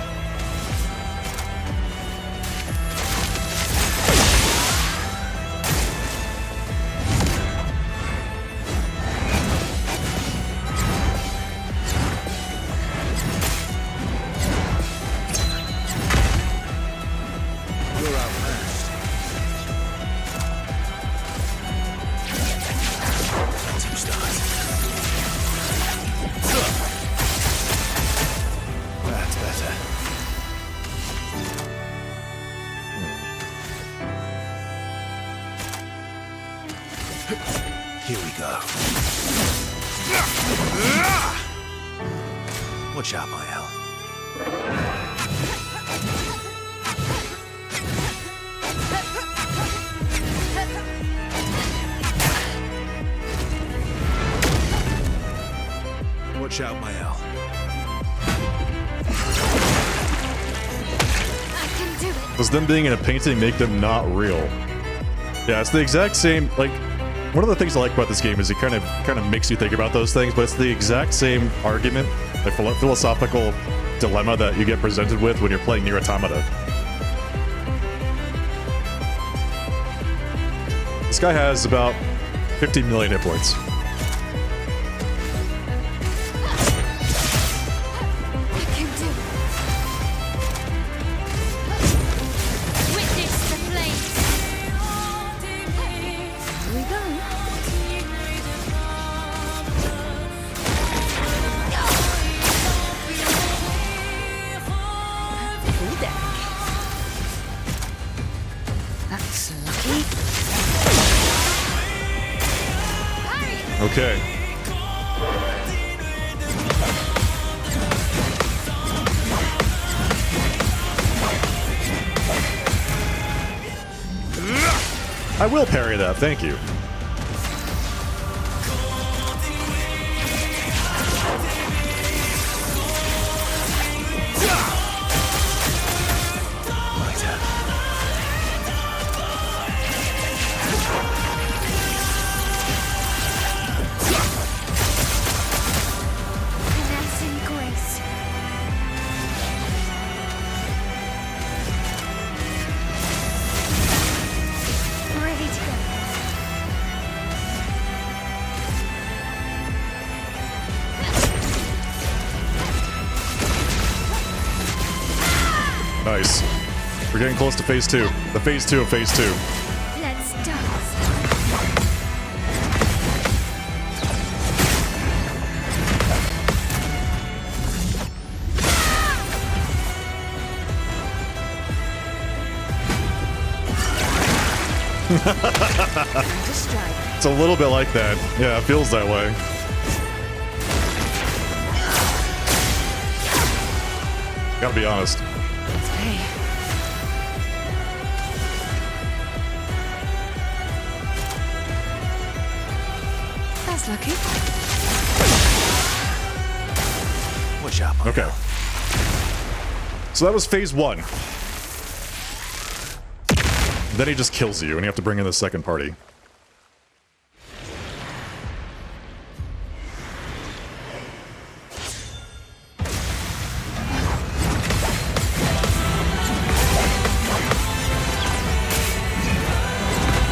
Speaker 3: You're outmatched. Two stars. That's better. Here we go. Watch out, my hell. Watch out, my L.
Speaker 2: I can do it.
Speaker 1: Does them being in a painting make them not real? Yeah, it's the exact same, like, one of the things I like about this game is it kind of makes you think about those things, but it's the exact same argument, like philosophical dilemma that you get presented with when you're playing Nier Automata. This guy has about 50 million hit points.
Speaker 2: I can do it. Witness the flames.
Speaker 4: Here we go. Full deck. That's lucky.
Speaker 1: Okay. I will parry that, thank you.
Speaker 3: My turn.
Speaker 2: Finesse and grace. Ready to go.
Speaker 1: Nice. We're getting close to phase 2. The phase 2 of phase 2.
Speaker 2: Let's dance.
Speaker 4: To strike.
Speaker 1: It's a little bit like that. Yeah, it feels that way. Gotta be honest.
Speaker 4: Let's pay. That's lucky.
Speaker 3: Watch out, my
Speaker 1: Okay. So that was phase 1. Then he just kills you, and you have to bring in the second party.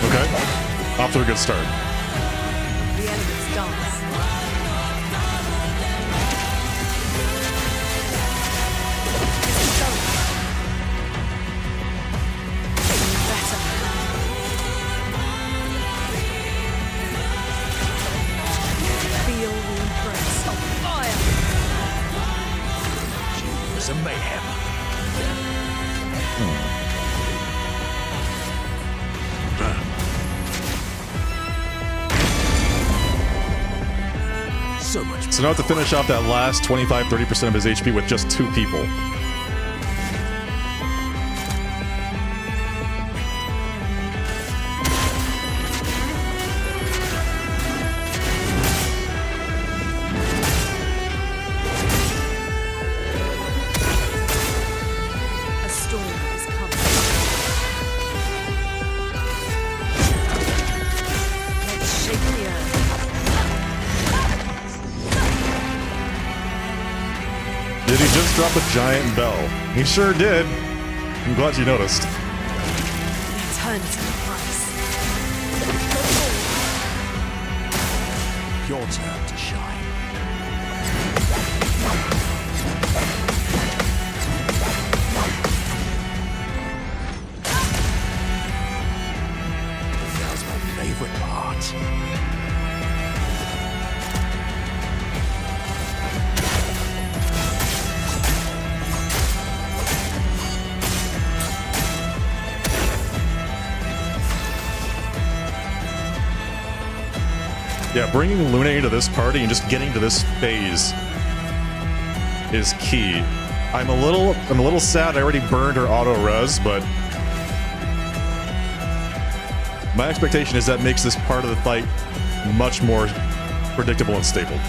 Speaker 1: Okay. Off to a good start.
Speaker 4: The elements dance. Feel the embrace of fire.
Speaker 3: It was a mayhem. So much.
Speaker 1: So now I have to finish off that last 25-30% of his HP with just 2 people.
Speaker 4: A storm is coming. Let's shake the earth.
Speaker 1: Did he just drop a giant bell? He sure did. I'm glad you noticed.
Speaker 4: Eternity price.
Speaker 3: Your turn to shine. That was my favorite part.
Speaker 1: Yeah, bringing Lune into this party and just getting to this phase is key. I'm a little sad I already burned her auto res, but my expectation is that makes this part of the fight much more predictable and stable.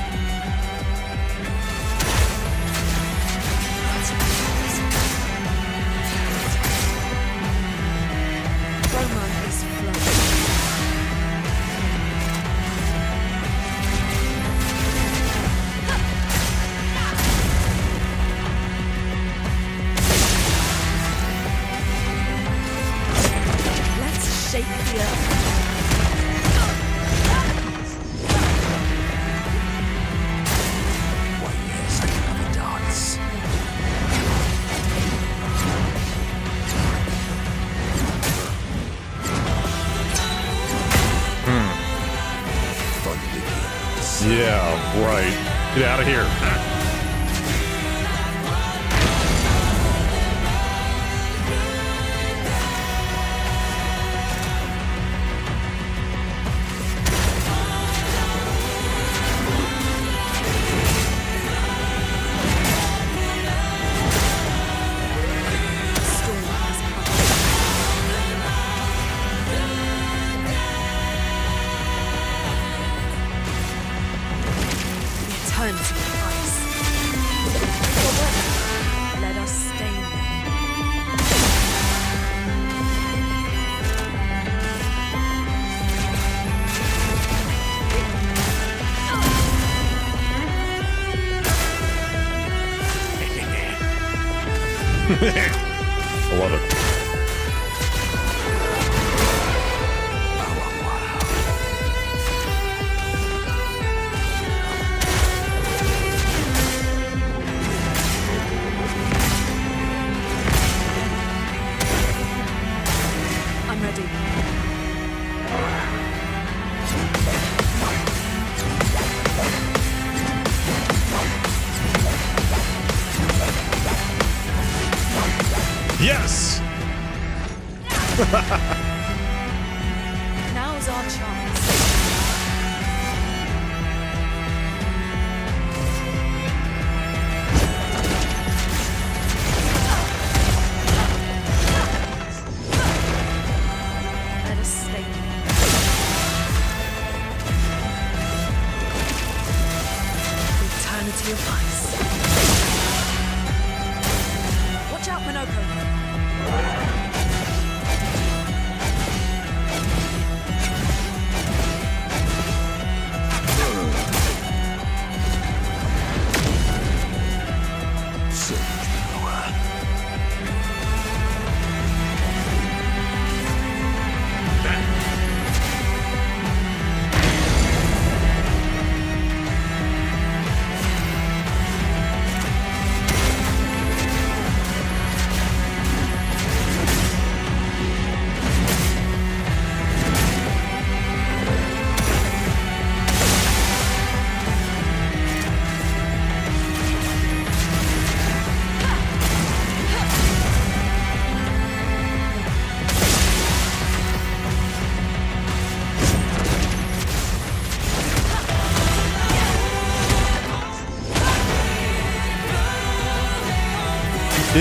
Speaker 4: Roman is flowing. Let's shake the earth.
Speaker 3: Why, yes, I can have a dance. Fun begins.
Speaker 1: Yeah, right. Get out of here.
Speaker 4: The storm has come. Eternity price. For what? Let us stay there.
Speaker 1: I love it.
Speaker 4: I'm ready.
Speaker 1: Yes!
Speaker 4: Now's our chance. Let us stay there. Eternity of ice. Watch out!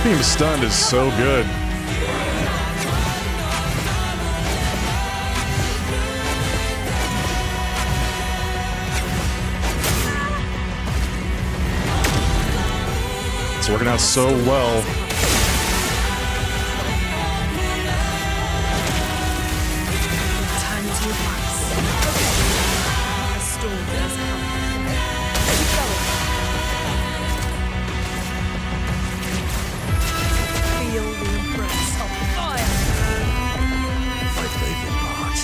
Speaker 1: keeping him stunned is so good. It's working out so well.
Speaker 4: Time to relax. A storm does come. Feel the embrace of fire.
Speaker 3: My favorite part.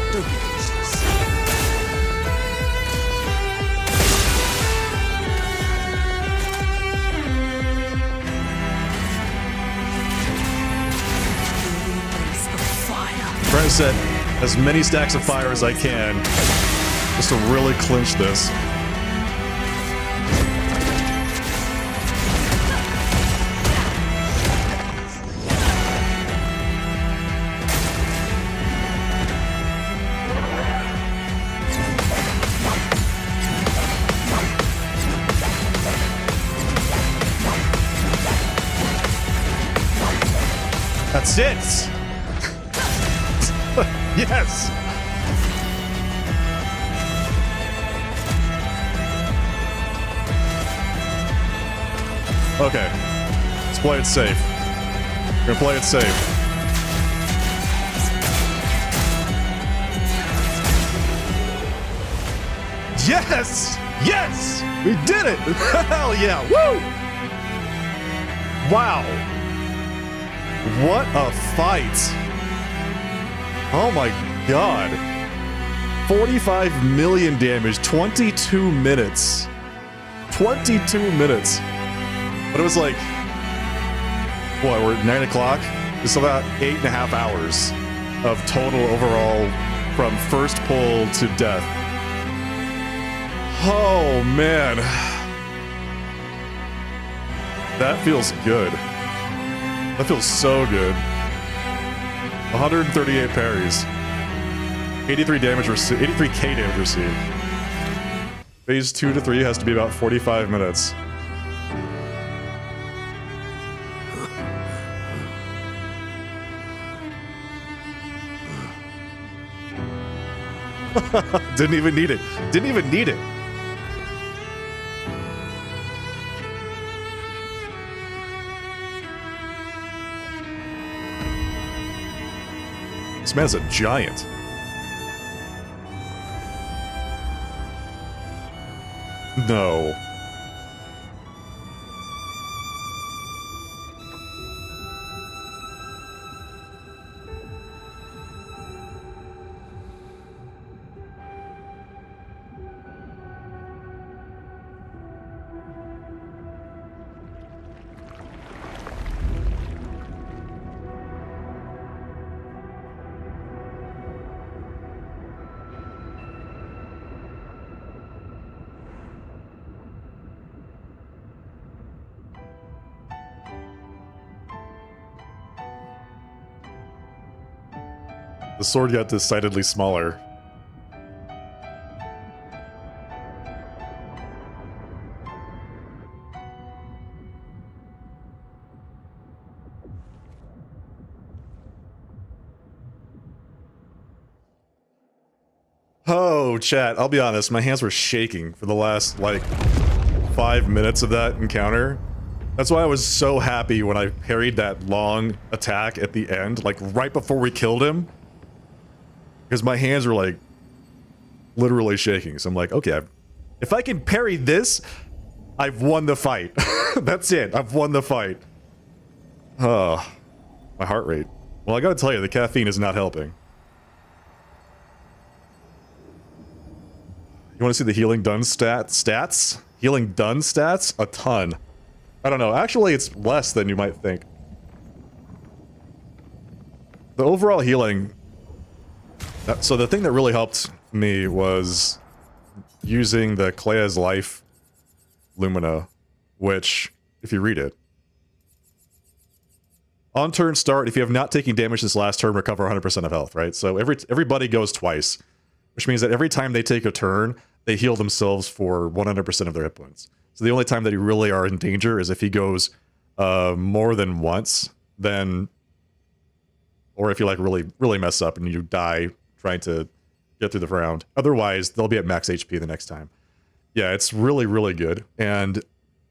Speaker 3: Don't be useless.
Speaker 4: Feel the embrace of fire.
Speaker 1: Trying to set as many stacks of fire as I can, just to really clinch this. That's it! Yes! Okay. Let's play it safe. We're gonna play it safe. Yes! Yes! We did it! Hell yeah! Woo! Wow. What a fight. Oh my god. 45 million damage, 22 minutes. 22 minutes. But it was like, what, we're at 9 o'clock? It's about 8.5 hours of total overall from first pull to death. Oh man. That feels good. That feels so good. 138 parries. 83 damage received. 83k damage received. Phase 2 to 3 has to be about 45 minutes. Didn't even need it. Didn't even need it. This man's a giant. No. The sword got decidedly smaller. Oh, chat, I'll be honest, my hands were shaking for the last, like, 5 minutes of that encounter. That's why I was so happy when I parried that long attack at the end, like, right before we killed him. Because my hands were, like, literally shaking. So I'm like, okay, if I can parry this, I've won the fight. That's it, I've won the fight. Oh, my heart rate. Well, I gotta tell you, the caffeine is not helping. You want to see the healing done stats? Healing done stats? A ton. I don't know. Actually, it's less than you might think. The overall healing... So the thing that really helped me was using the Clair's Life Lumina which, if you read it, on turn start, if you have not taken damage this last turn, recover 100% of health, right? So everybody goes twice, which means that every time they take a turn, they heal themselves for 100% of their hit points. So the only time that you really are in danger is if he goes more than once, then, or if you like really mess up and you die trying to get through the round. Otherwise, they'll be at max HP the next time. Yeah, it's really good. And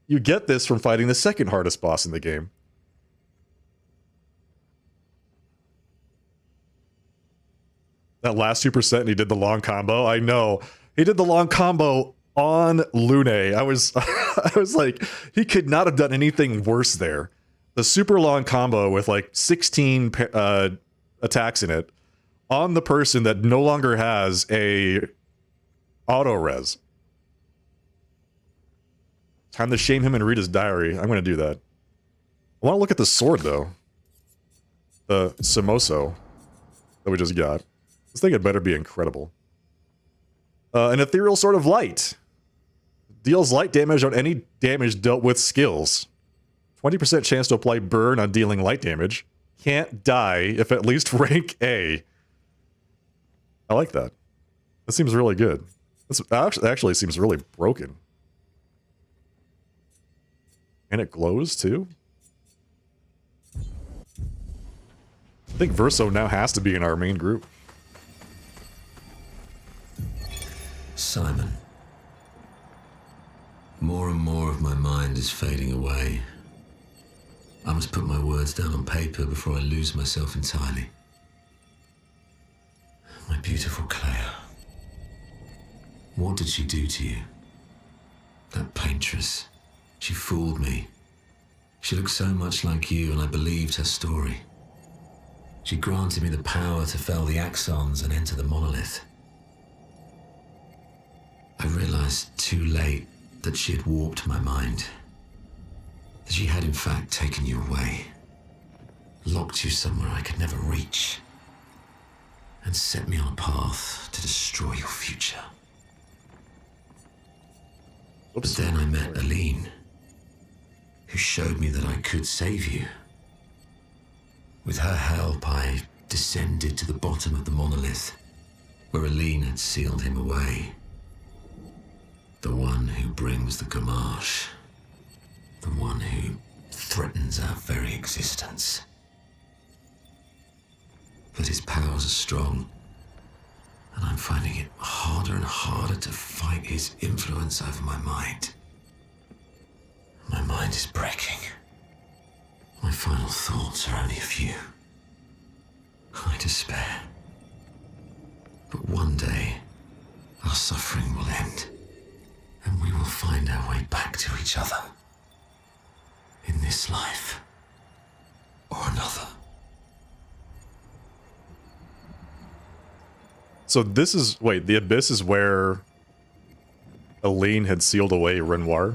Speaker 1: you get this from fighting the second hardest boss in the game. That last 2% and he did the long combo. I know. He did the long combo on Lune. I was I was like, he could not have done anything worse there. The super long combo with like 16 attacks in it on the person that no longer has a auto res. Time to shame him and read his diary. I'm going to do that. I want to look at the sword though. The Samoso that we just got. This thing had better be incredible. An ethereal sword of light. Deals light damage on any damage dealt with skills. 20% chance to apply burn on dealing light damage. Can't die if at least rank A. I like that. That seems really good. This actually seems really broken. And it glows too? I think Verso now has to be in our main group.
Speaker 5: Simon. More and more of my mind is fading away. I must put my words down on paper before I lose myself entirely. My beautiful Clair. What did she do to you? That paintress. She fooled me. She looked so much like you, and I believed her story. She granted me the power to fell the axons and enter the monolith. I realized too late that she had warped my mind. That she had in fact taken you away. Locked you somewhere I could never reach. And set me on a path to destroy your future. But then I met Aline, who showed me that I could save you. With her help, I descended to the bottom of the monolith, where Aline had sealed him away. The one who brings the Gamache. The one who threatens our very existence. But his powers are strong, and I'm finding it harder and harder to fight his influence over my mind. My mind is breaking. My final thoughts are only a few. I despair. But one day, our suffering will end, and we will find our way back to each other. In this life, or another.
Speaker 1: So this is, wait, the Abyss is where Aline had sealed away Renoir?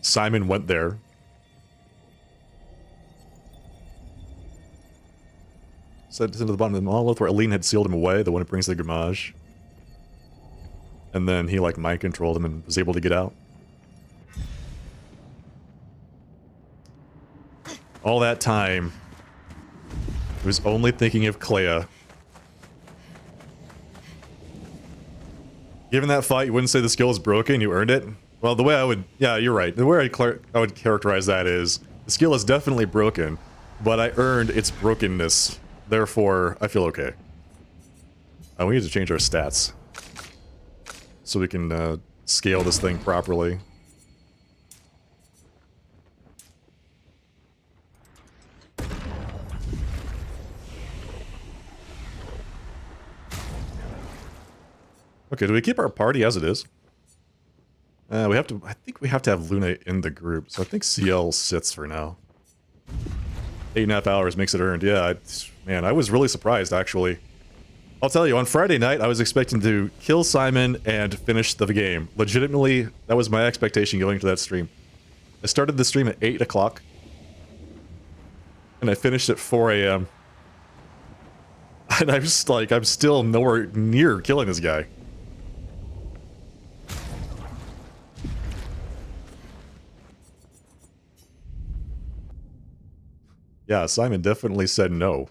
Speaker 1: Simon went there. Sent into the bottom of the monolith where Aline had sealed him away, the one who brings the Gamache. And then he like mind controlled him and was able to get out. All that time, he was only thinking of Clair. Given that fight, you wouldn't say the skill is broken, you earned it? Well, the way I would, yeah, you're right. The way I would characterize that is, the skill is definitely broken, but I earned its brokenness. Therefore, I feel okay. We need to change our stats so we can scale this thing properly. Okay, do we keep our party as it is? We have to. I think we have to have Luna in the group, so I think CL sits for now. 8.5 hours makes it earned. Yeah, man, I was really surprised actually. I'll tell you, on Friday night, I was expecting to kill Simon and finish the game. Legitimately, that was my expectation going to that stream. I started the stream at 8 o'clock, and I finished at 4 a.m. And I'm just like, I'm still nowhere near killing this guy. Yeah, Simon definitely said no.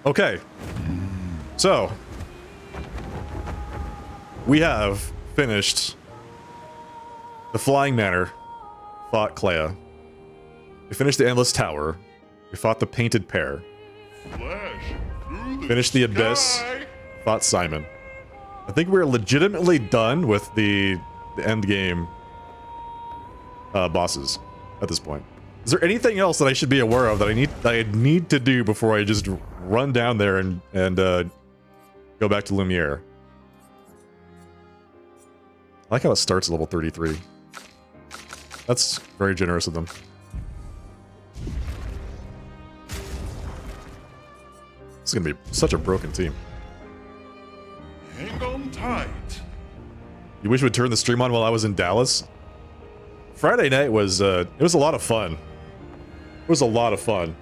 Speaker 1: Okay. So, we have finished the Flying Manor, fought Clair. We finished the Endless Tower. We fought the Painted Pair. Finished the Abyss, fought Simon. I think we're legitimately done with the end game bosses at this point. Is there anything else that I should be aware of that I need to do before I just run down there and go back to Lumiere? I like how it starts at level 33. That's very generous of them. This is gonna be such a broken team.
Speaker 6: Hang on tight.
Speaker 1: You wish we'd turn the stream on while I was in Dallas? Friday night was, it was a lot of fun. It was a lot of fun.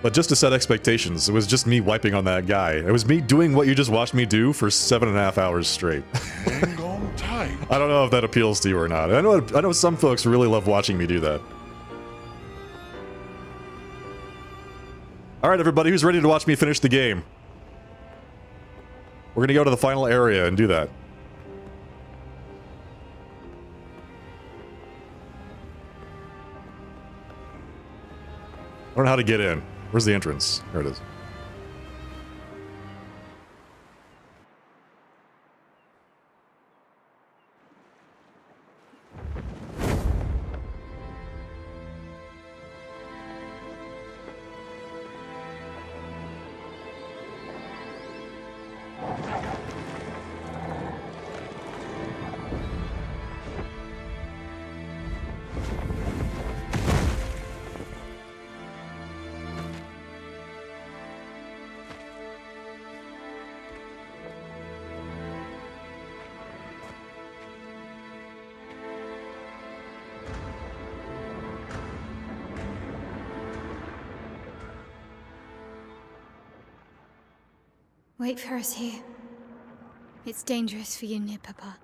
Speaker 1: But just to set expectations, it was just me wiping on that guy. It was me doing what you just watched me do for 7.5 hours straight.
Speaker 6: Hang on tight.
Speaker 1: I don't know if that appeals to you or not. I know some folks really love watching me do that. Alright everybody, who's ready to watch me finish the game? We're gonna go to the final area and do that. I don't know how to get in. Where's the entrance? There it is.
Speaker 2: Wait for us here. It's dangerous for you near Papa.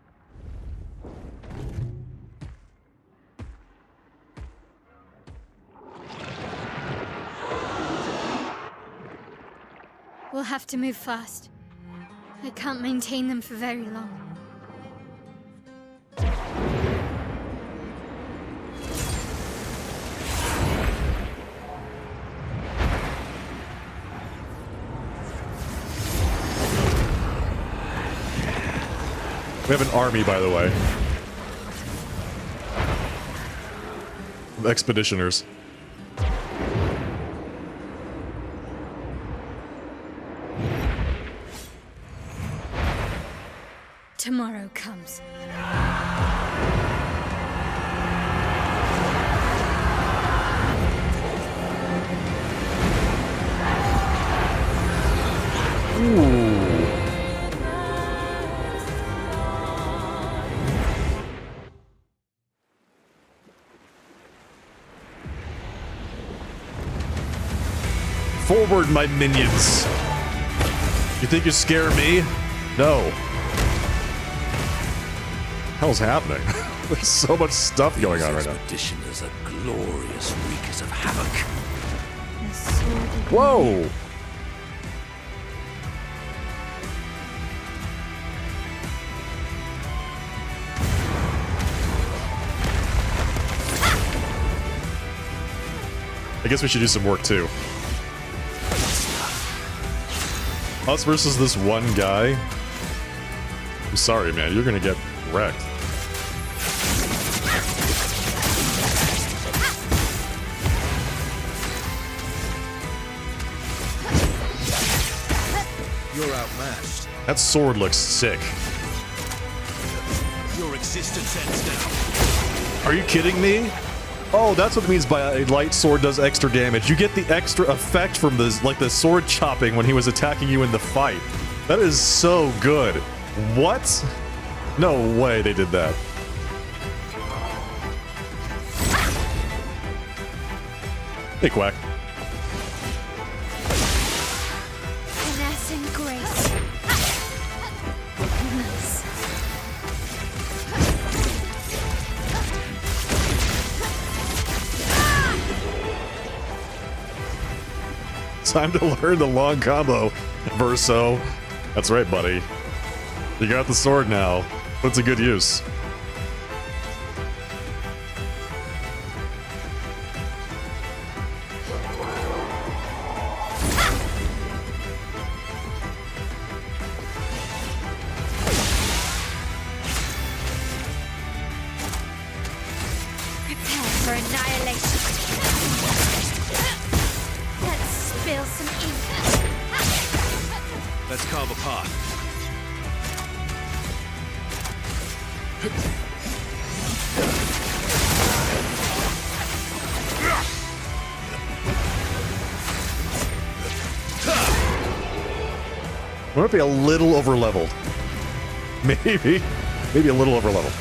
Speaker 2: We'll have to move fast. I can't maintain them for very long.
Speaker 1: We have an army, by the way. Of expeditioners.
Speaker 2: Tomorrow comes.
Speaker 1: Ooh. Forward, my minions. You think you scare me? No. Hell's happening? There's so much stuff going on right now.
Speaker 5: Expeditioners are glorious wreakers of havoc.
Speaker 1: Whoa! I guess we should do some work too. Us versus this one guy? I'm sorry, man. You're gonna get wrecked.
Speaker 3: You're outmatched.
Speaker 1: That sword looks sick.
Speaker 3: Your existence ends now.
Speaker 1: Are you kidding me? Oh, that's what it means by a light sword does extra damage. You get the extra effect from this, like the sword chopping when he was attacking you in the fight. That is so good. What? No way they did that. Hey, Quack.
Speaker 2: Finesse and grace. Nice.
Speaker 1: Time to learn the long combo, Verso. That's right, buddy. You got the sword now. Put to good use.
Speaker 2: Prepare for annihilation. Let's spill some ink.
Speaker 3: Let's carve a path.
Speaker 1: We might be a little over leveled. Maybe a little over leveled.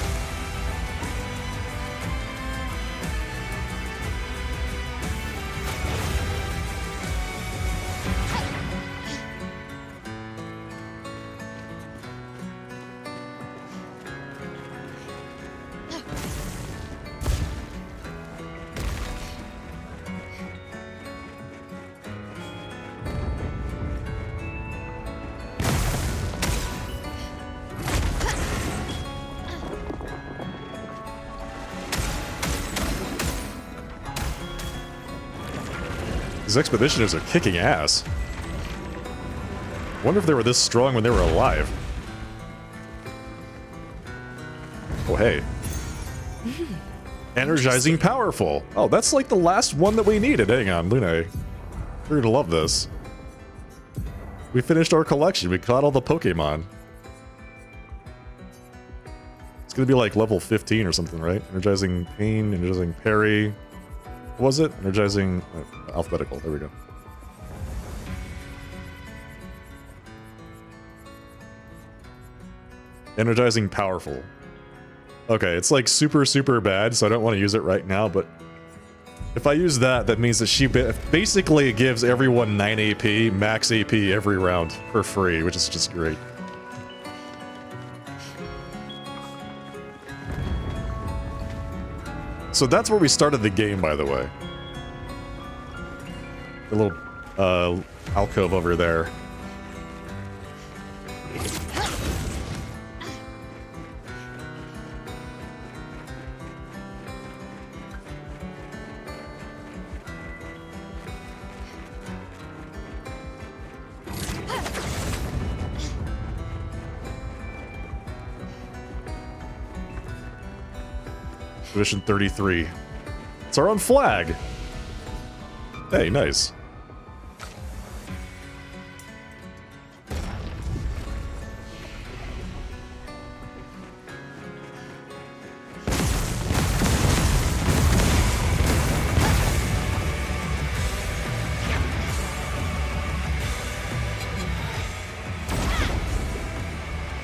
Speaker 1: These expeditioners are kicking ass. Wonder if they were this strong when they were alive. Oh, hey. Energizing powerful. Oh, that's like the last one that we needed. Hang on, Lune. You're gonna love this. We finished our collection. We caught all the Pokemon. It's gonna be like level 15 or something, right? Energizing pain, energizing parry. What was it? Energizing alphabetical. There we go. Energizing powerful. Okay, it's like super, super bad, so I don't want to use it right now, but if I use that, that means that she basically gives everyone 9 AP, max AP every round for free, which is just great. So that's where we started the game, by the way. The little alcove over there. Expedition 33. It's our own flag. Hey, nice.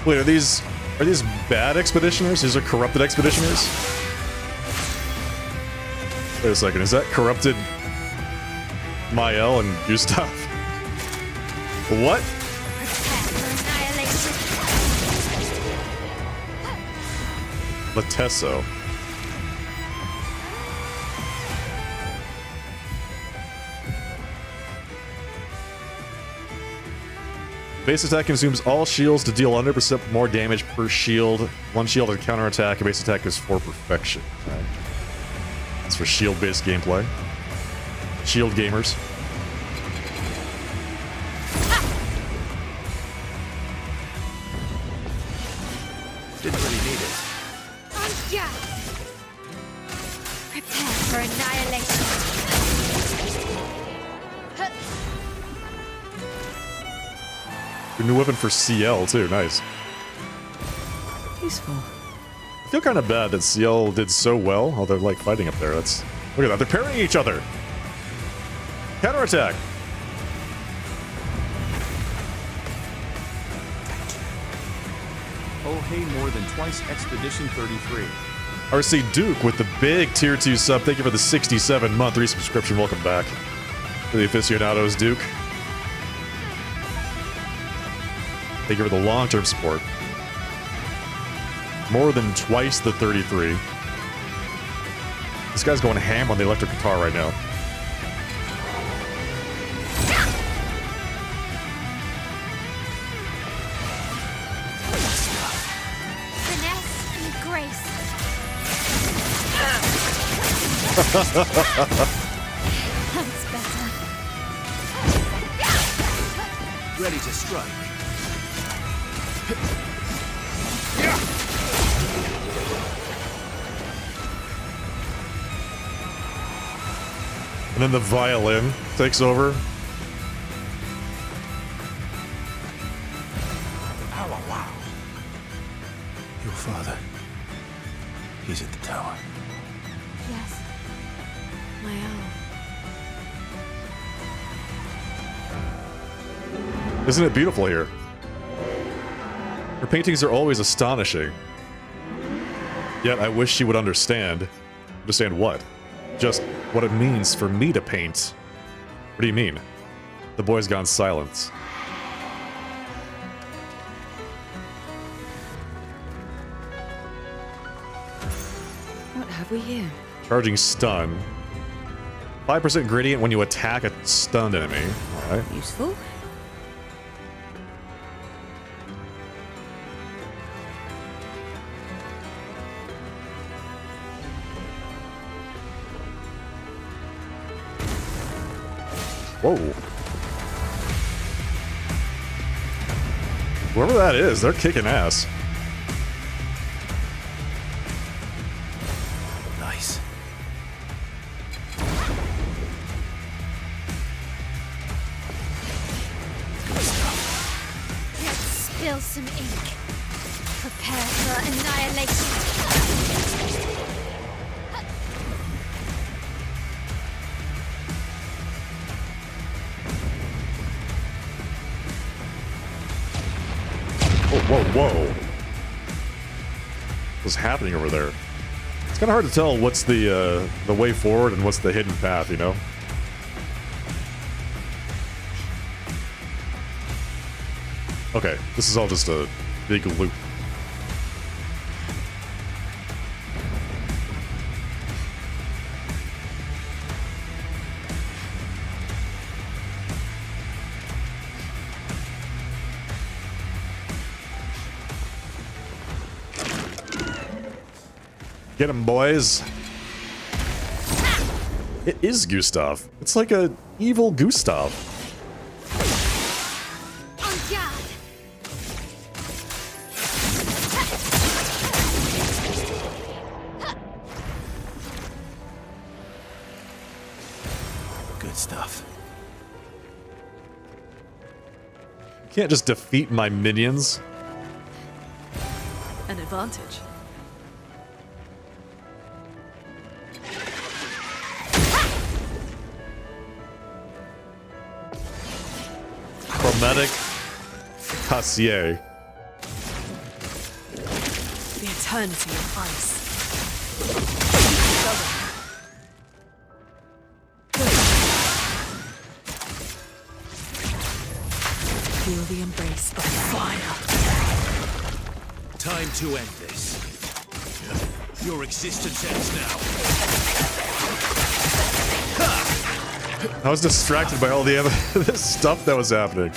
Speaker 1: Wait, are these bad expeditioners? These are corrupted expeditioners? Wait a second, is that corrupted Mael and Gustav? What? Latesso. Base attack consumes all shields to deal 100% more damage per shield. One shield and counterattack. A base attack is for perfection. Right. That's for shield-based gameplay. Shield gamers.
Speaker 3: Didn't really need it.
Speaker 2: Yeah. Prepare for annihilation.
Speaker 1: Your new weapon for CL too, nice.
Speaker 4: Useful.
Speaker 1: I feel kind of bad that CL did so well while they're like fighting up there. That's look at that, they're parrying each other. Counterattack.
Speaker 7: Oh hey, more than twice Expedition 33.
Speaker 1: RC Duke with the big tier 2 sub. Thank you for the 67-month resubscription. Welcome back to the aficionados, Duke. Thank you for the long-term support. More than twice the 33. This guy's going ham on the electric guitar right now.
Speaker 2: Finesse and grace. That's better.
Speaker 3: Ready to strike.
Speaker 1: And then the violin takes over.
Speaker 3: Your father. He's at the tower.
Speaker 2: Yes.
Speaker 4: My own.
Speaker 1: Isn't it beautiful here? Her paintings are always astonishing. Yet I wish she would understand. Understand what? Just what it means for me to paint. What do you mean? The boy's gone silent.
Speaker 4: What have we here?
Speaker 1: Charging stun. 5% gradient when you attack a stunned enemy. Alright.
Speaker 4: Useful?
Speaker 1: Whoa. Whoever that is, they're kicking ass.
Speaker 3: Nice.
Speaker 2: Let's spill some ink. Prepare for annihilation.
Speaker 1: Whoa, whoa. What's happening over there? It's kind of hard to tell what's the way forward and what's the hidden path, you know? Okay, this is all just a big loop. Get him, boys. It is Gustav. It's like a evil Gustav.
Speaker 2: On guard.
Speaker 3: Good stuff.
Speaker 1: You can't just defeat my minions.
Speaker 4: An advantage.
Speaker 1: Chromatic Cassier.
Speaker 4: The eternity of ice. Feel the embrace of fire.
Speaker 3: Time to end this. Your existence ends now.
Speaker 1: I was distracted by all the other this stuff that was happening.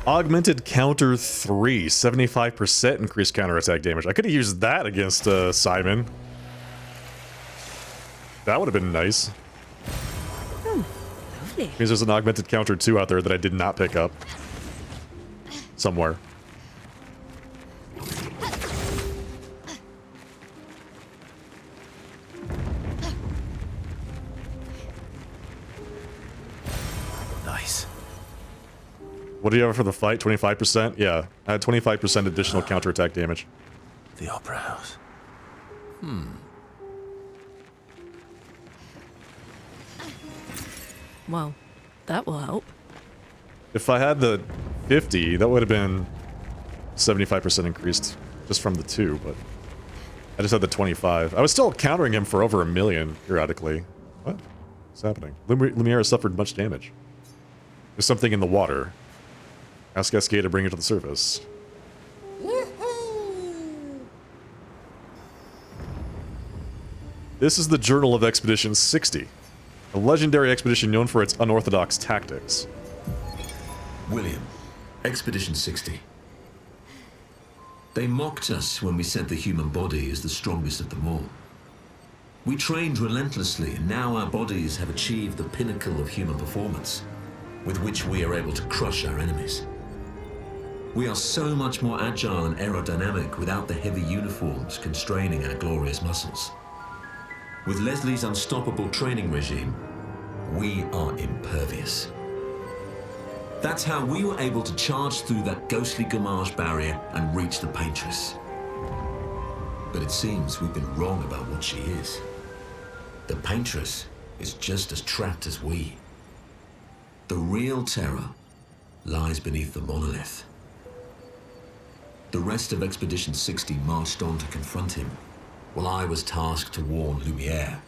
Speaker 1: Augmented counter 3, 75% increased counterattack damage. I could have used that against Simon. That would have been nice.
Speaker 4: Lovely.
Speaker 1: Means there's an augmented counter 2 out there that I did not pick up. Somewhere.
Speaker 3: Nice.
Speaker 1: What do you have for the fight? 25%? Yeah, I had 25% additional counterattack damage.
Speaker 3: The Opera House.
Speaker 7: Well, that will help.
Speaker 1: If I had the 50, that would have been 75% increased just from the 2, but I just had the 25. I was still countering him for over 1 million periodically. What? What's happening? Lumiere suffered much damage. There's something in the water. Ask Cascade to bring it to the surface. This is the Journal of Expedition 60, a legendary expedition known for its unorthodox tactics.
Speaker 5: William, Expedition 60. They mocked us when we said the human body is the strongest of them all. We trained relentlessly, and now our bodies have achieved the pinnacle of human performance, with which we are able to crush our enemies. We are so much more agile and aerodynamic without the heavy uniforms constraining our glorious muscles. With Leslie's unstoppable training regime, we are impervious. That's how we were able to charge through that ghostly Gamage barrier and reach the Paintress. But it seems we've been wrong about what she is. The Paintress is just as trapped as we. The real terror lies beneath the monolith. The rest of Expedition 60 marched on to confront him, while I was tasked to warn Lumiere.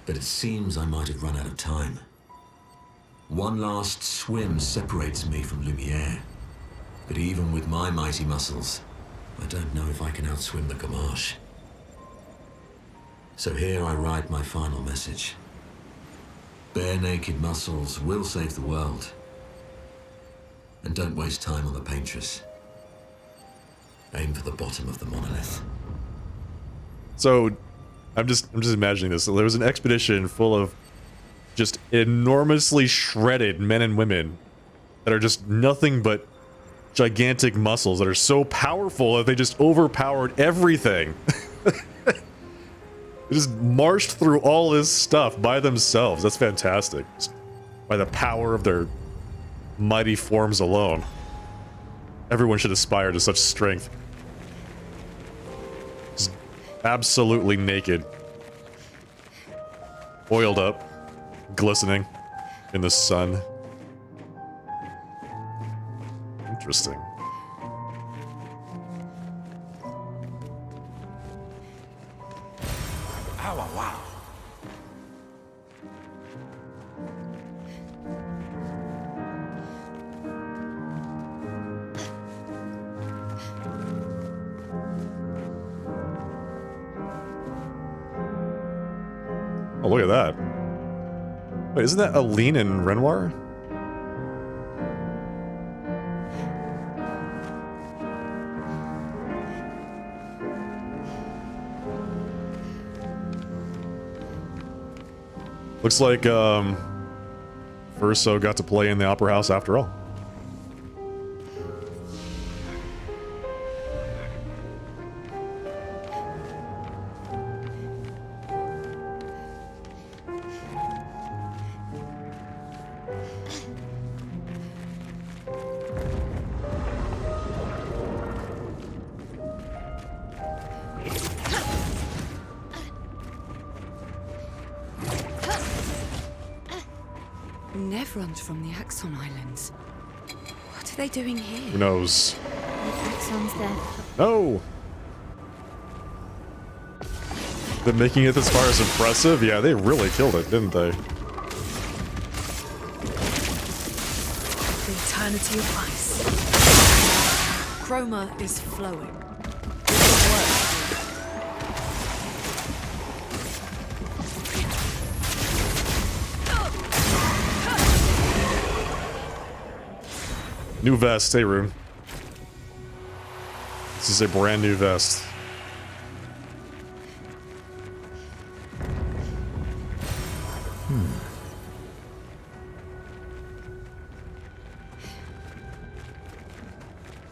Speaker 5: But it seems I might have run out of time. One last swim separates me from Lumiere, but even with my mighty muscles, I don't know if I can outswim the Gamage. So here I write my final message. Bare naked muscles will save the world. And don't waste time on the Paintress. Aim for the bottom of the monolith.
Speaker 1: So, I'm just imagining this. So there was an expedition full of just enormously shredded men and women that are just nothing but gigantic muscles that are so powerful that they just overpowered everything. They just marched through all this stuff by themselves. That's fantastic. Just by the power of their mighty forms alone. Everyone should aspire to such strength. Just absolutely naked. Oiled up. Glistening in the sun. Interesting.
Speaker 6: Ow, wow.
Speaker 1: Oh, look at that. Wait, isn't that Aline and Renoir? Looks like, Verso got to play in the Opera House after all.
Speaker 8: Nevrons from the Axon Islands. What are they doing here?
Speaker 1: Who knows?
Speaker 2: Axon's there.
Speaker 1: No! But making it as far as impressive? Yeah, they really killed it, didn't they?
Speaker 7: The eternity of ice. Chroma is flowing.
Speaker 1: New vest, hey Rune. This is a brand new vest.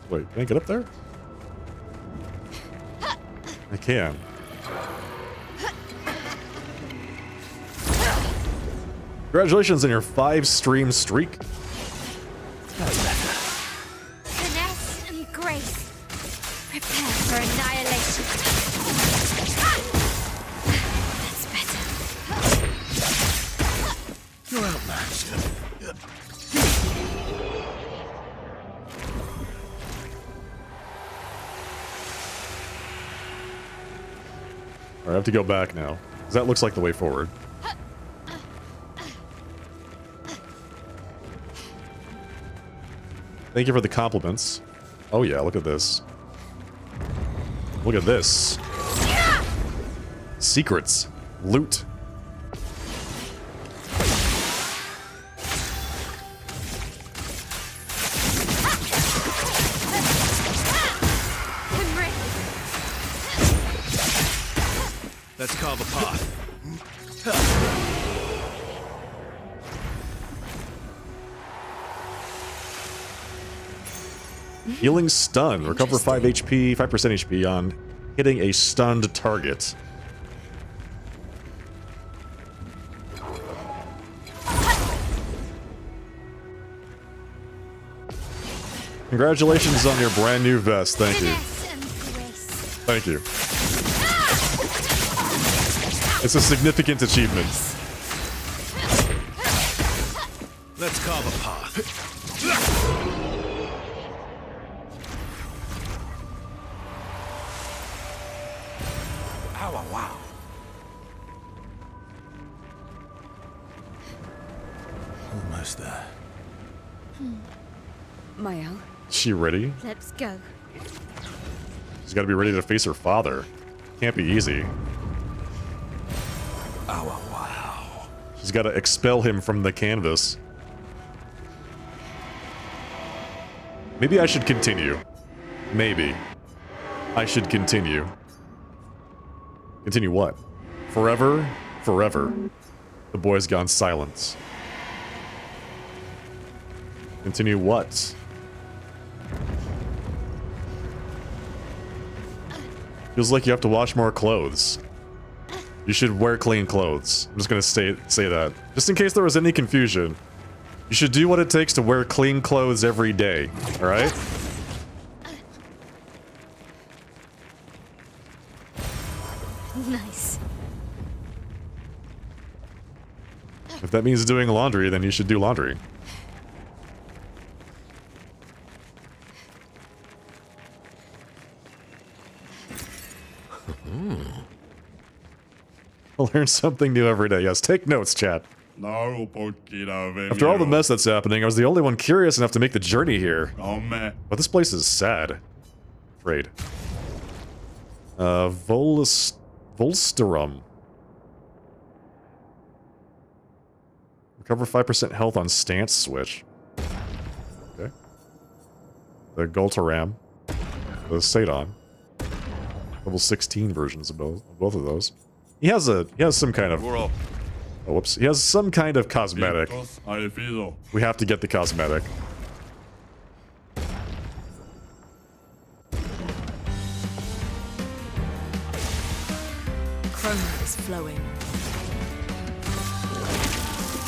Speaker 1: Wait, can I get up there? I can. Congratulations on your 5-stream streak. I have to go back now. 'Cause that looks like the way forward. Thank you for the compliments. Oh yeah, look at this. Look at this. Secrets. Loot.
Speaker 3: Let's carve a path.
Speaker 1: Healing stun. Recover 5 HP, 5% HP on hitting a stunned target. Congratulations on your brand new vest. Thank you. Thank you. It's a significant achievement.
Speaker 3: Let's carve a path.
Speaker 6: Ow, wow.
Speaker 3: Almost there.
Speaker 8: Mael,
Speaker 1: She ready?
Speaker 2: Let's go.
Speaker 1: She's got to be ready to face her father. Can't be easy.
Speaker 3: Oh, wow.
Speaker 1: She's got to expel him from the canvas. Maybe I should continue. Maybe. I should continue. Continue what? Forever? Forever. The boy's gone silent. Continue what? Feels like you have to wash more clothes. You should wear clean clothes. I'm just gonna say that. Just in case there was any confusion. You should do what it takes to wear clean clothes every day, alright?
Speaker 2: Nice.
Speaker 1: If that means doing laundry, then you should do laundry. I'll learn something new every day. Yes, take notes, chat. After all the mess that's happening, I was the only one curious enough to make the journey here. But this place is sad. Afraid. Volsterum. Recover 5% health on stance switch. Okay. The Gultaram. The Sadon. Level 16 versions of both of those. He has some kind of... Oh, whoops. He has some kind of cosmetic. We have to get the cosmetic.
Speaker 7: Chroma is flowing.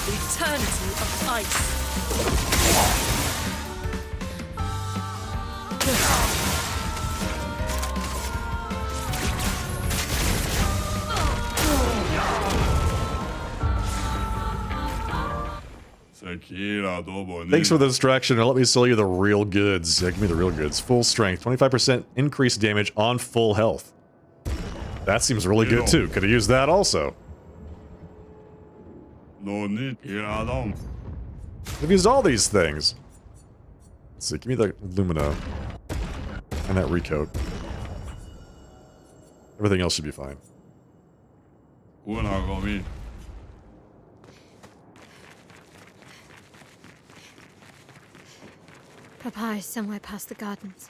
Speaker 7: The eternity of ice.
Speaker 1: Thanks for the distraction, and let me sell you the real goods. Yeah, give me the real goods. Full strength, 25% increased damage on full health. That seems really good too. Could have used that also. I've used all these things. Let's see, give me the Lumina. And that recoat. Everything else should be fine.
Speaker 2: Papa is somewhere past the gardens.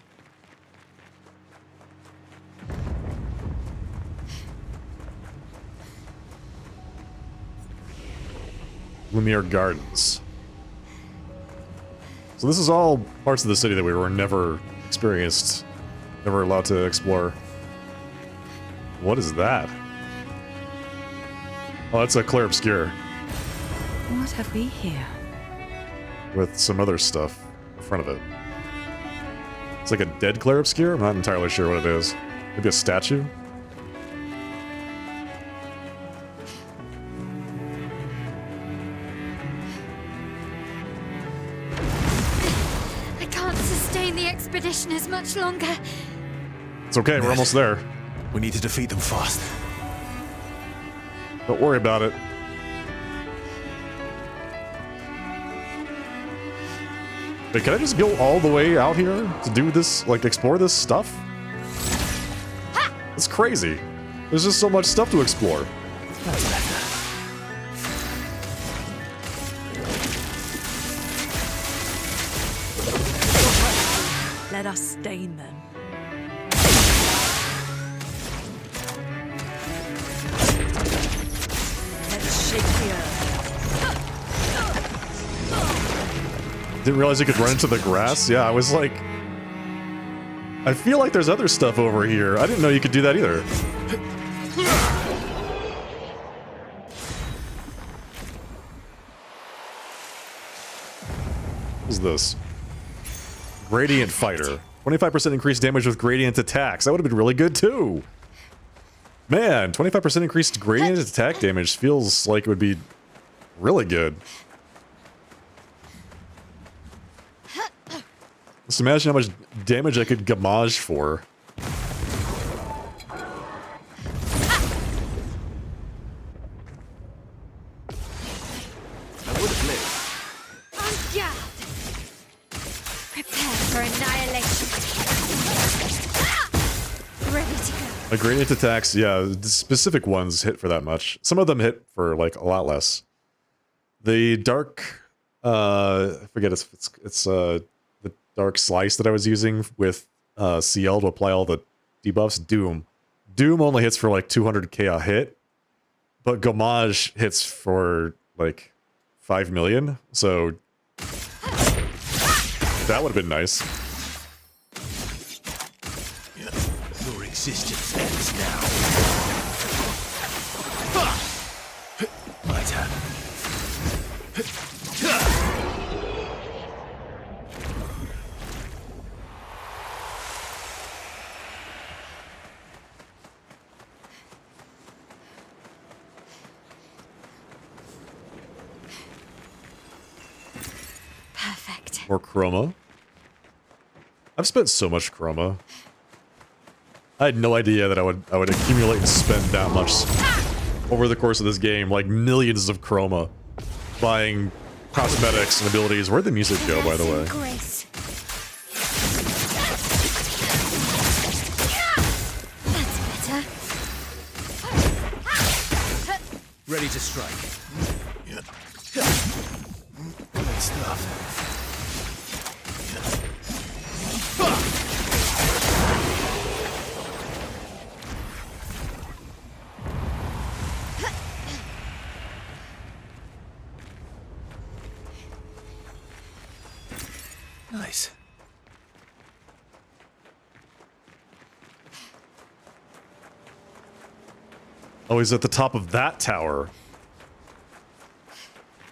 Speaker 1: Lumiere Gardens. So this is all parts of the city that we were never experienced, never allowed to explore. What is that? Oh, that's a Clair Obscur.
Speaker 8: what have we here?
Speaker 1: With some other stuff in front of it. It's like a dead Clair Obscur? I'm not entirely sure what it is. Maybe a statue?
Speaker 2: I can't sustain the expedition as much longer.
Speaker 1: It's okay, we're almost there.
Speaker 3: We need to defeat them fast.
Speaker 1: Don't worry about it. Wait, can I just go all the way out here to do this, like, explore this stuff? It's crazy. There's just so much stuff to explore.
Speaker 3: That's better.
Speaker 7: Let us stain them. Let's shake the earth.
Speaker 1: Didn't realize you could run into the grass. Yeah, I was like... I feel like there's other stuff over here. I didn't know you could do that either. What's this? Gradient Fighter. 25% increased damage with gradient attacks. That would have been really good too. Man, 25% increased gradient attack damage feels like it would be really good. Just imagine how much damage I could gamage for.
Speaker 3: I would have lived.
Speaker 2: On guard! Prepare for annihilation. Ready to go.
Speaker 1: My gradient attacks, yeah, the specific ones hit for that much. Some of them hit for like a lot less. The dark, I forget it's the dark slice that I was using with CL to apply all the debuffs. Doom only hits for like 200k a hit, but Gamage hits for like 5 million. So that would have been nice.
Speaker 3: Your existence ends now. My turn.
Speaker 2: Perfect.
Speaker 1: More chroma. I've spent so much chroma. I had no idea that I would accumulate and spend that much over the course of this game, like millions of chroma, buying cosmetics and abilities. Where'd the music go, by the way?
Speaker 2: Grace. That's better.
Speaker 3: Ready to strike. Good stuff. Nice.
Speaker 1: Oh, he's at the top of that tower.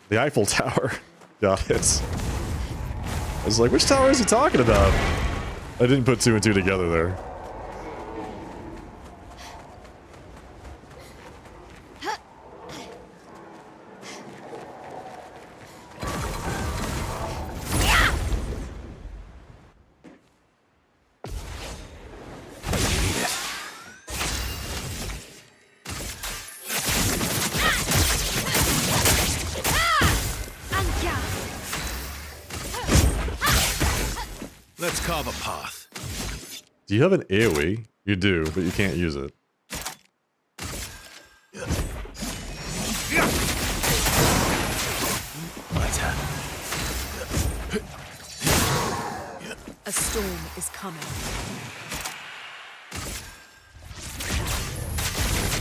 Speaker 1: The Eiffel Tower. Got it. I was like, which tower is he talking about? I didn't put two and two together there.
Speaker 3: Let's carve a path.
Speaker 1: Do you have an AoE? You do, but you can't use it.
Speaker 3: My turn.
Speaker 7: A storm is coming.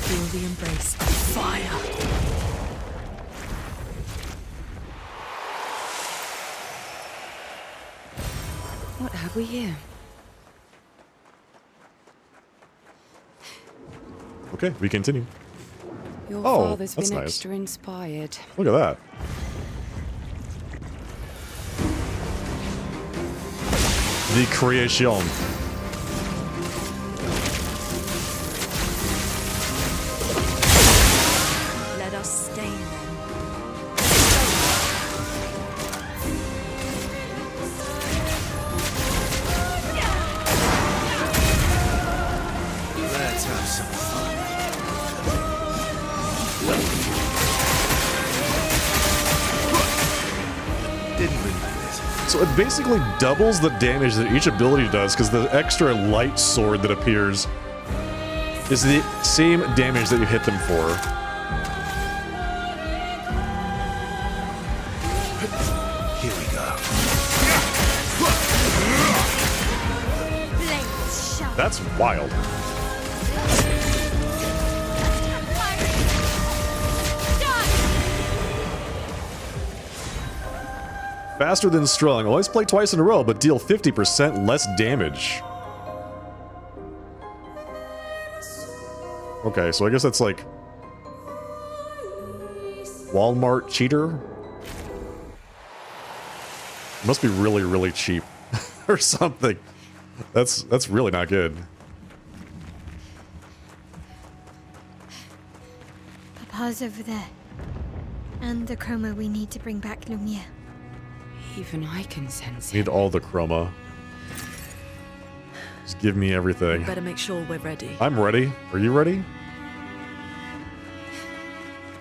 Speaker 7: Feel the embrace of fire.
Speaker 8: What have we here?
Speaker 1: Okay, we continue.
Speaker 8: Your
Speaker 1: Oh,
Speaker 8: father's
Speaker 1: that's
Speaker 8: been
Speaker 1: nice.
Speaker 8: extra inspired.
Speaker 1: Look at that. The creation.
Speaker 7: Let us stain them.
Speaker 3: Let's have some fun.
Speaker 1: So it basically doubles the damage that each ability does, because the extra light sword that appears is the same damage that you hit them for.
Speaker 3: Here we go.
Speaker 2: Blades sharp.
Speaker 1: That's wild. Faster than strong. Always play twice in a row, but deal 50% less damage. Okay, so I guess that's like Walmart cheater. Must be really, really cheap or something. That's really not good.
Speaker 2: Papa's over there. And the chroma we need to bring back Lumia.
Speaker 8: Even I can sense
Speaker 1: Need
Speaker 8: it.
Speaker 1: all the chroma. Just give me everything.
Speaker 7: Better make sure we're ready.
Speaker 1: I'm ready. Are you ready?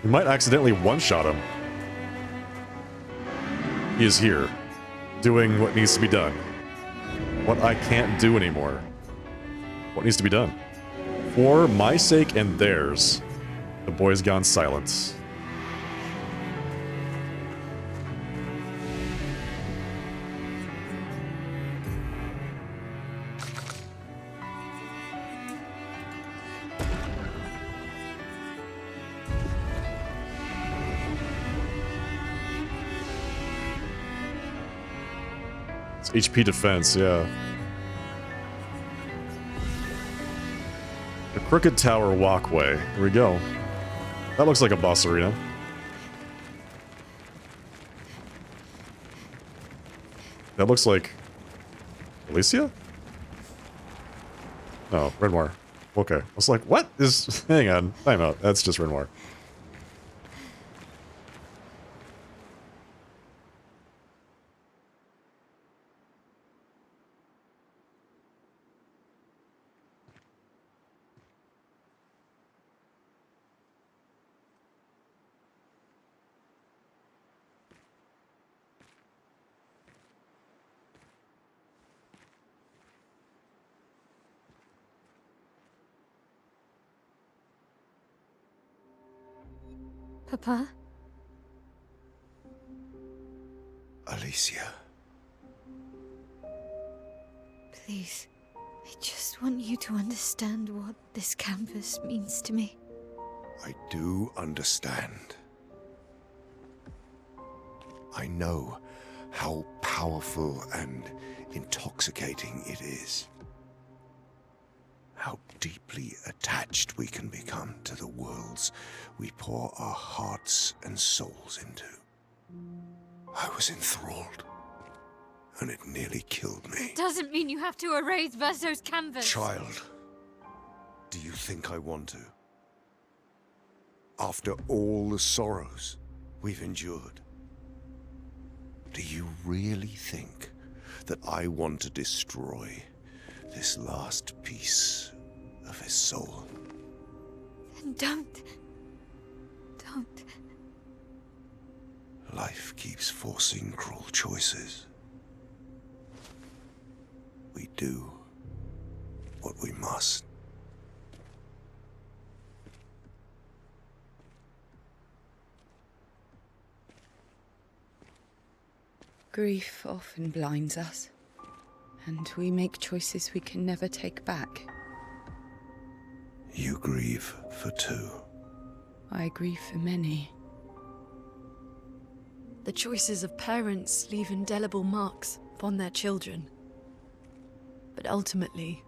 Speaker 1: We might accidentally one-shot him. He is here, doing what needs to be done. What I can't do anymore. What needs to be done? For my sake and theirs, the boy's gone silent. HP defense, yeah. The Crooked Tower Walkway. Here we go. That looks like a boss arena. That looks like... Alicia? No, Renoir. Okay. I was like, what is... Hang on. Time out. That's just Renoir.
Speaker 2: Papa?
Speaker 3: Alicia.
Speaker 2: Please. I just want you to understand what this canvas means to me.
Speaker 3: I do understand. I know how powerful and intoxicating it is. How deeply attached we can become to the worlds we pour our hearts and souls into. I was enthralled, and it nearly killed me.
Speaker 2: Doesn't mean you have to erase Verso's canvas.
Speaker 3: Child, do you think I want to? After all the sorrows we've endured, do you really think that I want to destroy this last piece of his soul?
Speaker 2: Then don't. Don't.
Speaker 3: Life keeps forcing cruel choices. We do what we must.
Speaker 8: Grief often blinds us, and we make choices we can never take back.
Speaker 3: You grieve for two.
Speaker 8: I grieve for many.
Speaker 7: The choices of parents leave indelible marks upon their children. But ultimately,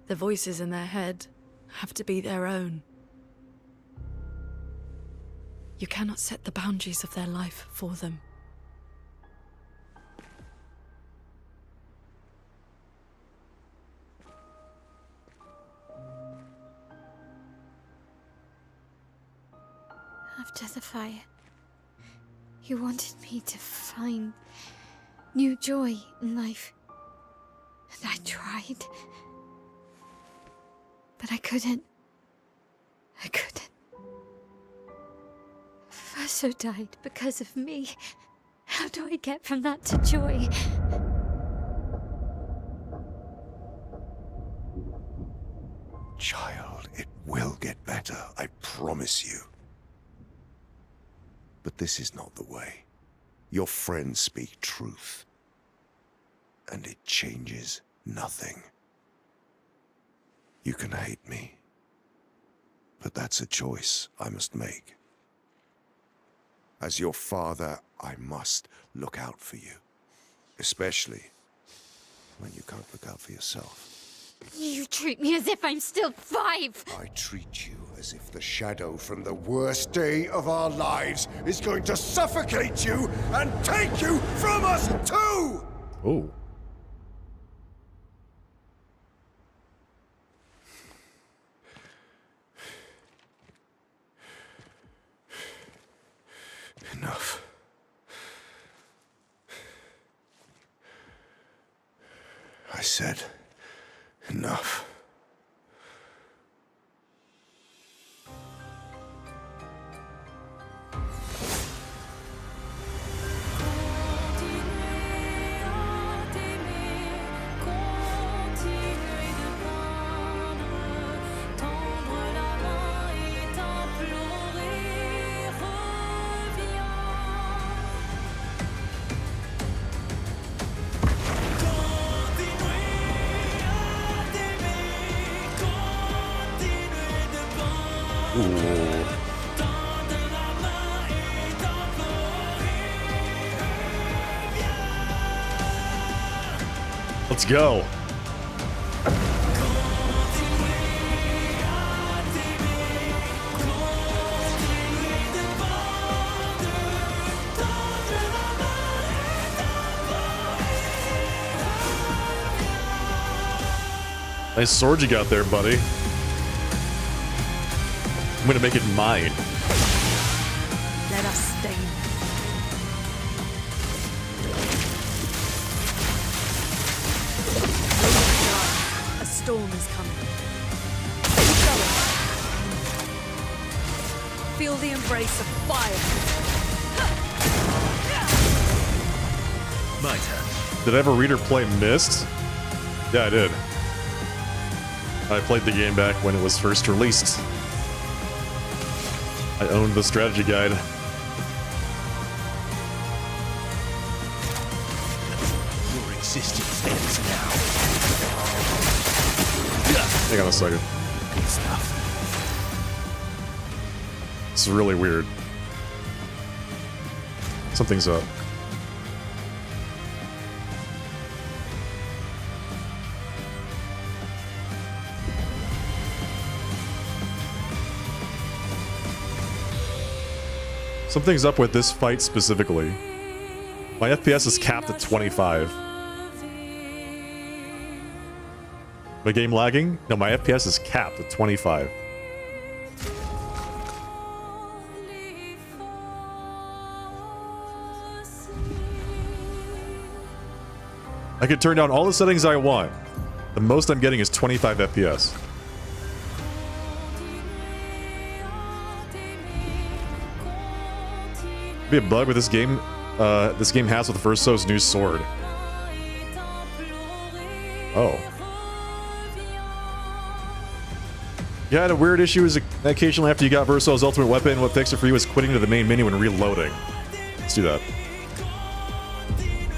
Speaker 7: the voices in their head have to be their own. You cannot set the boundaries of their life for them.
Speaker 2: After the fire, you wanted me to find new joy in life. And I tried. But I couldn't. I couldn't. Verso died because of me. How do I get from that to joy?
Speaker 3: Child, it will get better, I promise you. But this is not the way. Your friends speak truth. And it changes nothing. You can hate me. But that's a choice I must make. As your father, I must look out for you. Especially when you can't look out for yourself.
Speaker 2: You treat me as if I'm still 5.
Speaker 3: I treat you as if the shadow from the worst day of our lives is going to suffocate you and take you from us too!
Speaker 1: Oh.
Speaker 3: Enough. I said enough.
Speaker 1: Let's go. Nice sword you got there, buddy. I'm gonna make it mine.
Speaker 7: Let us stain. A storm is coming. Keep going. Feel the embrace of fire.
Speaker 5: My turn.
Speaker 1: Did I ever read or play Myst? Yeah, I did. I played the game back when it was first released. I owned the strategy guide.
Speaker 5: Your existence ends now.
Speaker 1: Hang on a second.
Speaker 5: Good stuff.
Speaker 1: This is really weird. Something's up. Something's up with this fight specifically. My FPS is capped at 25. My game lagging? No, my FPS is capped at 25. I could turn down all the settings I want. The most I'm getting is 25 FPS. Be a bug with this game. This game has with Verso's new sword. Oh. Yeah, I had a weird issue is occasionally after you got Verso's ultimate weapon, what fixed it for you is quitting to the main menu and reloading. Let's do that.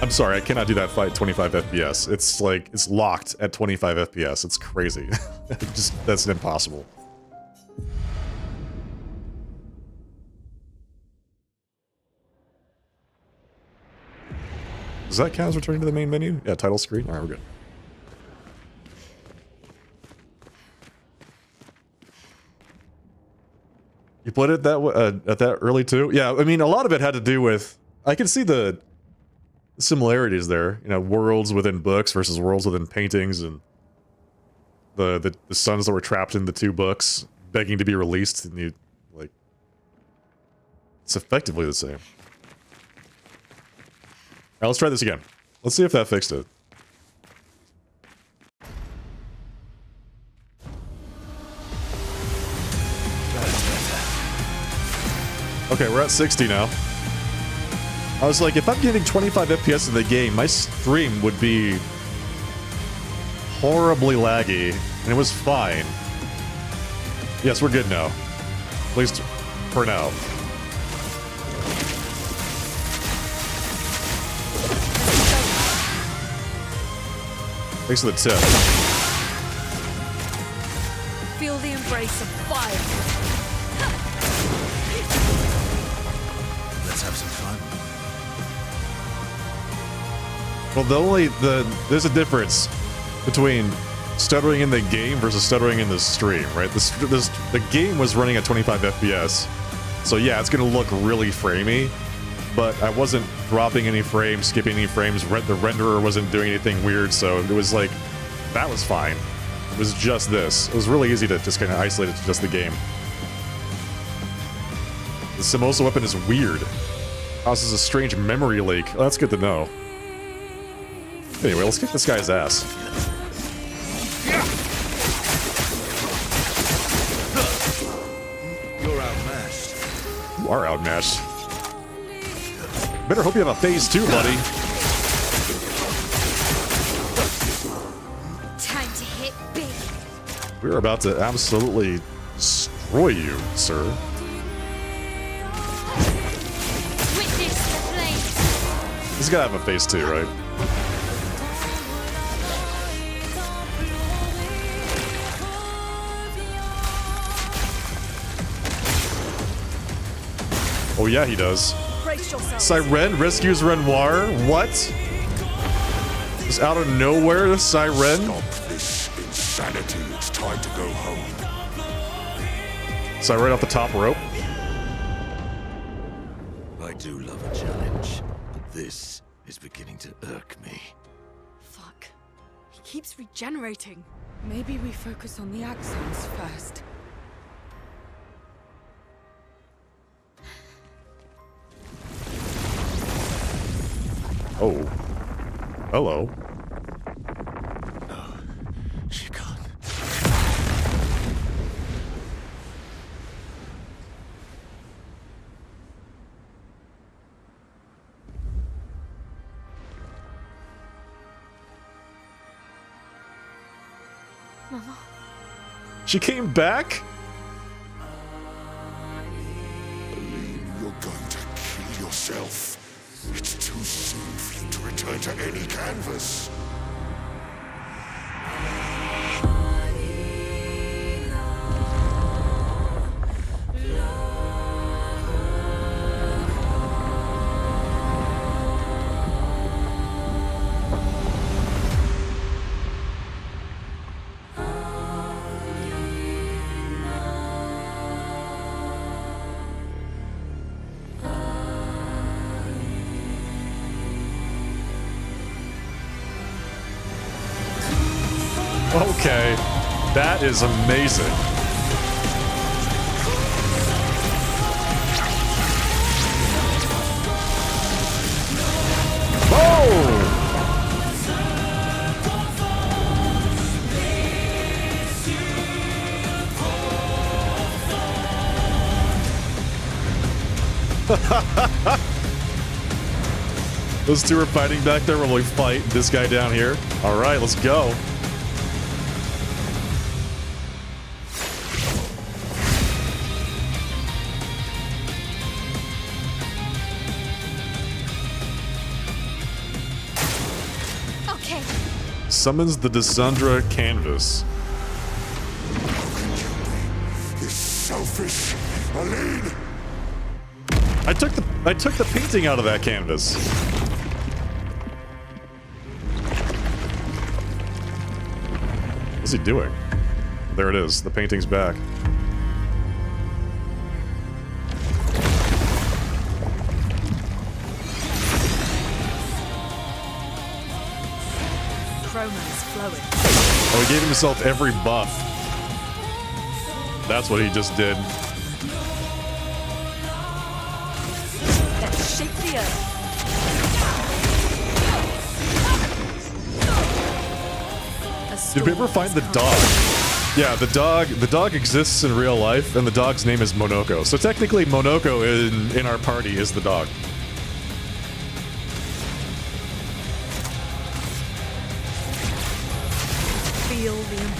Speaker 1: I'm sorry, I cannot do that fight at 25 FPS. It's like, it's locked at 25 FPS. It's crazy. That's impossible. Does that count as returning to the main menu? Yeah, title screen. All right, we're good. You played it that at that early too? Yeah, I mean, a lot of it had to do with. I can see the similarities there. You know, worlds within books versus worlds within paintings, and the sons that were trapped in the two books, begging to be released, and you like. It's effectively the same. Alright, let's try this again. Let's see if that fixed it. Okay, we're at 60 now. I was like, if I'm getting 25 FPS in the game, my stream would be horribly laggy, and it was fine. Yes, we're good now. At least for now. Thanks for the tip.
Speaker 7: Feel the embrace of fire.
Speaker 5: Let's have some fun.
Speaker 1: Well, there's a difference between stuttering in the game versus stuttering in the stream, right? The game was running at 25 FPS, so yeah, it's gonna look really framey, but I wasn't dropping any frames, skipping any frames. The renderer wasn't doing anything weird, so it was like, that was fine. It was just this. It was really easy to just kind of isolate it to just the game. The Samosa weapon is weird. Causes a strange memory leak. Oh, that's good to know. Anyway, let's kick this guy's ass.
Speaker 3: You're outmatched.
Speaker 1: You are outmatched. Better hope you have a phase 2, buddy.
Speaker 2: Time to hit big.
Speaker 1: We're about to absolutely destroy you, sir.
Speaker 2: Witness the flames.
Speaker 1: He's gotta have a phase 2, right? Oh yeah, he does.
Speaker 7: Brace yourself.
Speaker 1: Siren rescues Renoir? What? Just out of nowhere, Siren?
Speaker 3: Stop this insanity. It's time to go home.
Speaker 1: Siren off the top rope?
Speaker 5: I do love a challenge, but this is beginning to irk me.
Speaker 7: Fuck. He keeps regenerating.
Speaker 8: Maybe we focus on the axons first.
Speaker 1: Oh. Hello.
Speaker 5: No, she can't.
Speaker 2: Mama.
Speaker 1: She came back?
Speaker 3: You're going to kill yourself. It's too soon for you to return to any canvas.
Speaker 1: Okay. That is amazing. Oh! Those two are fighting back there while we fight this guy down here. All right, let's go.
Speaker 2: Okay.
Speaker 1: Summons the Dissandra canvas.
Speaker 3: You're selfish, Aline.
Speaker 1: I took the painting out of that canvas. What's he doing? There it is. The painting's back.
Speaker 7: Chroma's flowing.
Speaker 1: Oh, he gave himself every buff. That's what he just did.
Speaker 7: Let's shake the earth.
Speaker 1: Did we ever find the dog? Yeah, the dog exists in real life, and the dog's name is Monoko. So technically, Monoko in our party is the dog.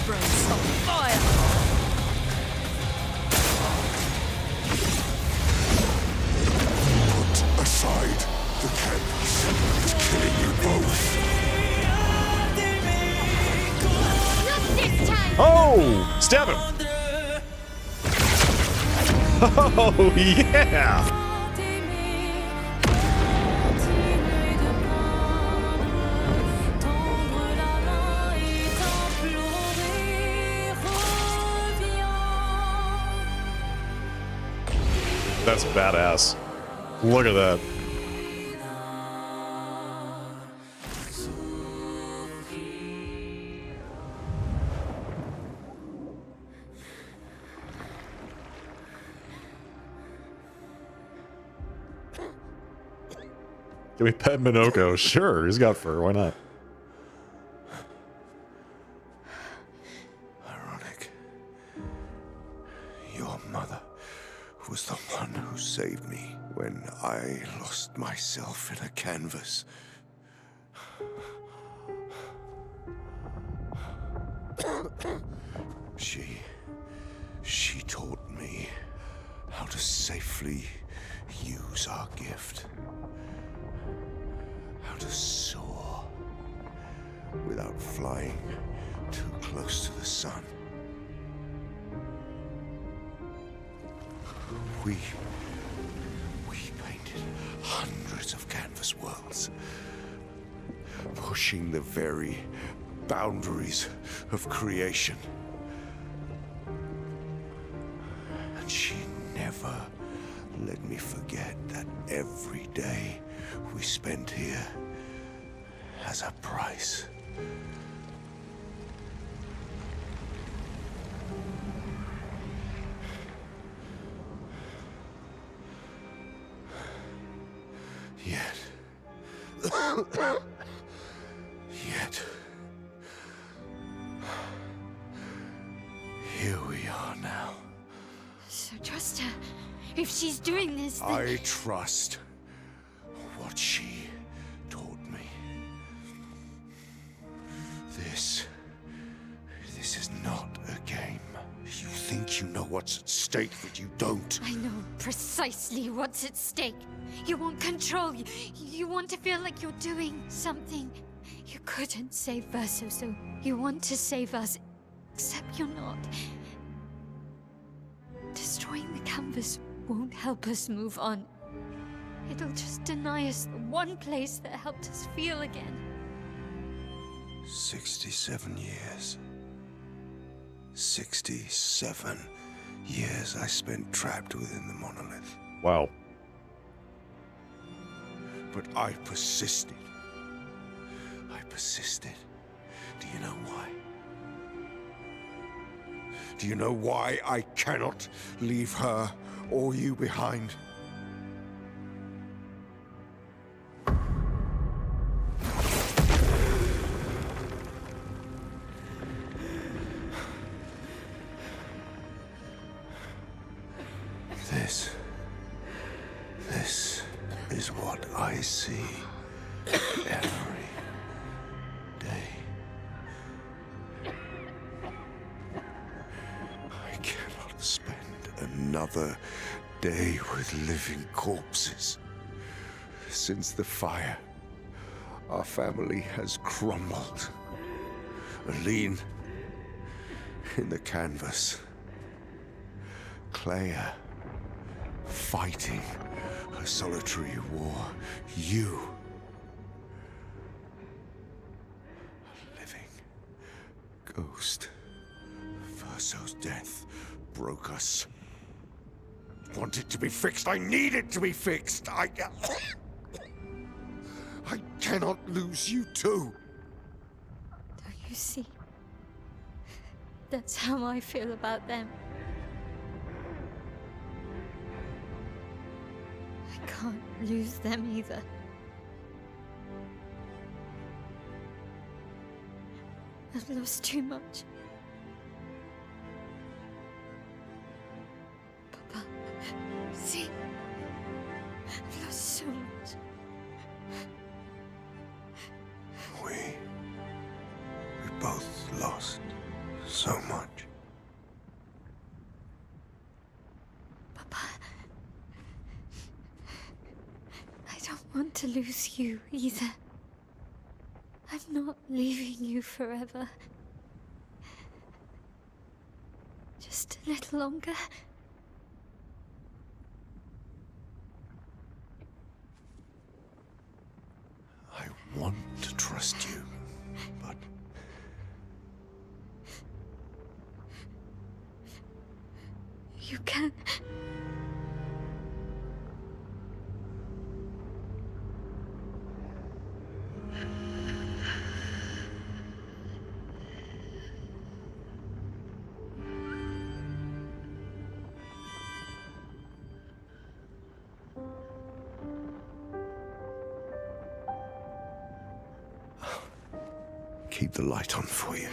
Speaker 7: brace on fire!
Speaker 3: Put aside the canvas. It's killing you both.
Speaker 2: Not this time!
Speaker 1: Oh! Stab him! Oh, yeah! That's badass. Look at that. Can we pet Minoko? Sure, he's got fur. Why not?
Speaker 3: Ironic. Your mother was the one who saved me when I lost myself in a canvas. She taught me how to safely use our gift. How to soar without flying too close to the sun. We painted hundreds of canvas worlds, pushing the very boundaries of creation. And she never let me forget that every day we spent here has a price. Yet, here we are now.
Speaker 2: So trust her. If she's doing this, then...
Speaker 3: I trust what she taught me. This is not a game. You think you know what's at stake, but you don't.
Speaker 2: I know precisely what's at stake. You want control. You want to feel like you're doing something. You couldn't save Verso, so you want to save us. Except you're not. Destroying the canvas won't help us move on. It'll just deny us the one place that helped us feel again.
Speaker 3: 67 years. 67 years I spent trapped within the monolith.
Speaker 1: Wow.
Speaker 3: But I persisted. I persisted. Do you know why? Do you know why I cannot leave her or you behind? This is what I see every day. I cannot spend another day with living corpses. Since the fire, our family has crumbled. Aline in the canvas. Clair fighting a solitary war. You, a living ghost. Verso's death broke us. Want it to be fixed. I need it to be fixed. I cannot lose you too.
Speaker 2: Don't you see? That's how I feel about them. I can't lose them either. I've lost too much. Papa, see? I've lost so much.
Speaker 3: We both lost so so much.
Speaker 2: Papa, I don't want to lose you either. I'm not leaving you forever. Just a little longer.
Speaker 3: I want to trust you, but
Speaker 2: You can.
Speaker 3: keep the light on for you.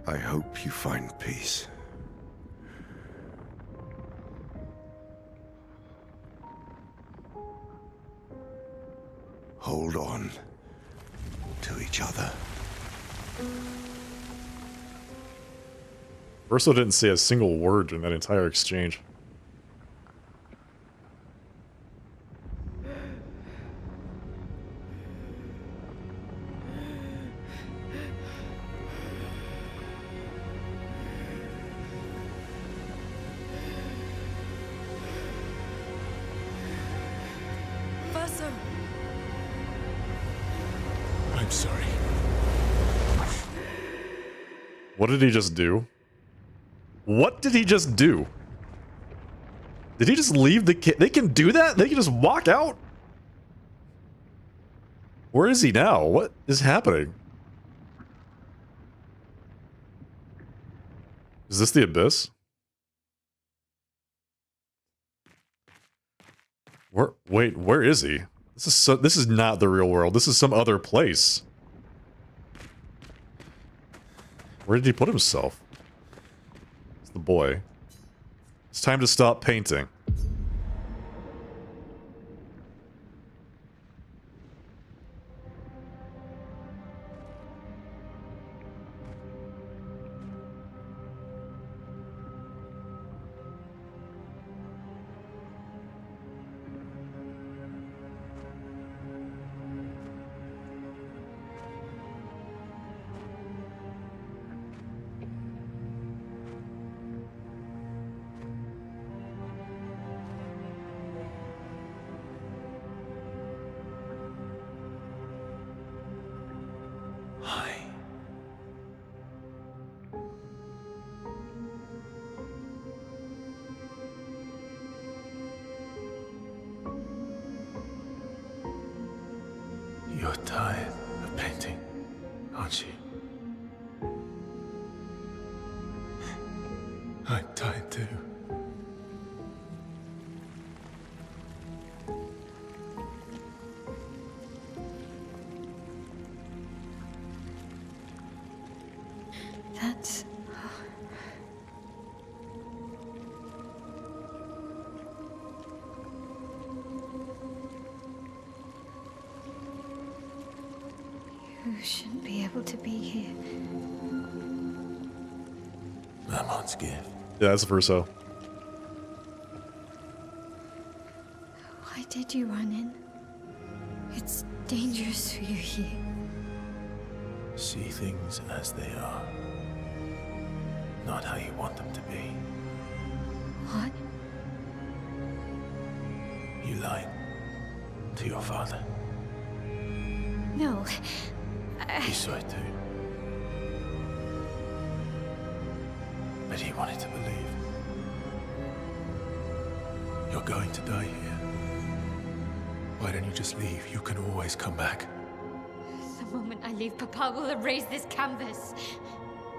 Speaker 3: I hope you find peace. Hold on to each other.
Speaker 1: Verso didn't say a single word in that entire exchange.
Speaker 7: Verso!
Speaker 6: I'm sorry.
Speaker 1: What did he just do? What did he just do? Did he just leave the kid? They can do that? They can just walk out? Where is he now? What is happening? Is this the abyss? Wait, where is he? This is not the real world. This is some other place. Where did he put himself? It's the boy. It's time to stop painting.
Speaker 5: You're tired of painting, aren't you? I'm tired too.
Speaker 2: That's... You shouldn't be able to be here.
Speaker 5: Mamon's gift.
Speaker 1: Yeah, that's Verso.
Speaker 2: Why did you run in? It's dangerous for you here.
Speaker 5: See things as they are, not how you want them to be.
Speaker 2: What?
Speaker 5: You lied to your father.
Speaker 2: No.
Speaker 5: He saw it too. But he wanted to believe. You're going to die here. Why don't you just leave? You can always come back.
Speaker 2: The moment I leave, Papa will erase this canvas.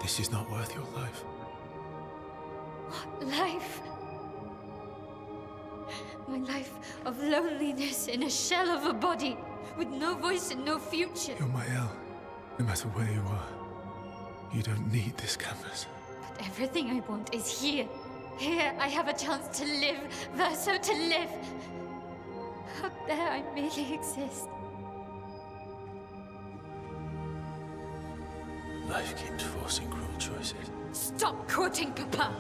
Speaker 5: This is not worth your life.
Speaker 2: What life? My life of loneliness in a shell of a body, with no voice and no future.
Speaker 5: You're my El. No matter where you are, you don't need this canvas.
Speaker 2: But everything I want is here. Here I have a chance to live, Verso, to live. Out there I merely exist.
Speaker 5: Life keeps forcing cruel choices.
Speaker 2: Stop quoting Papa!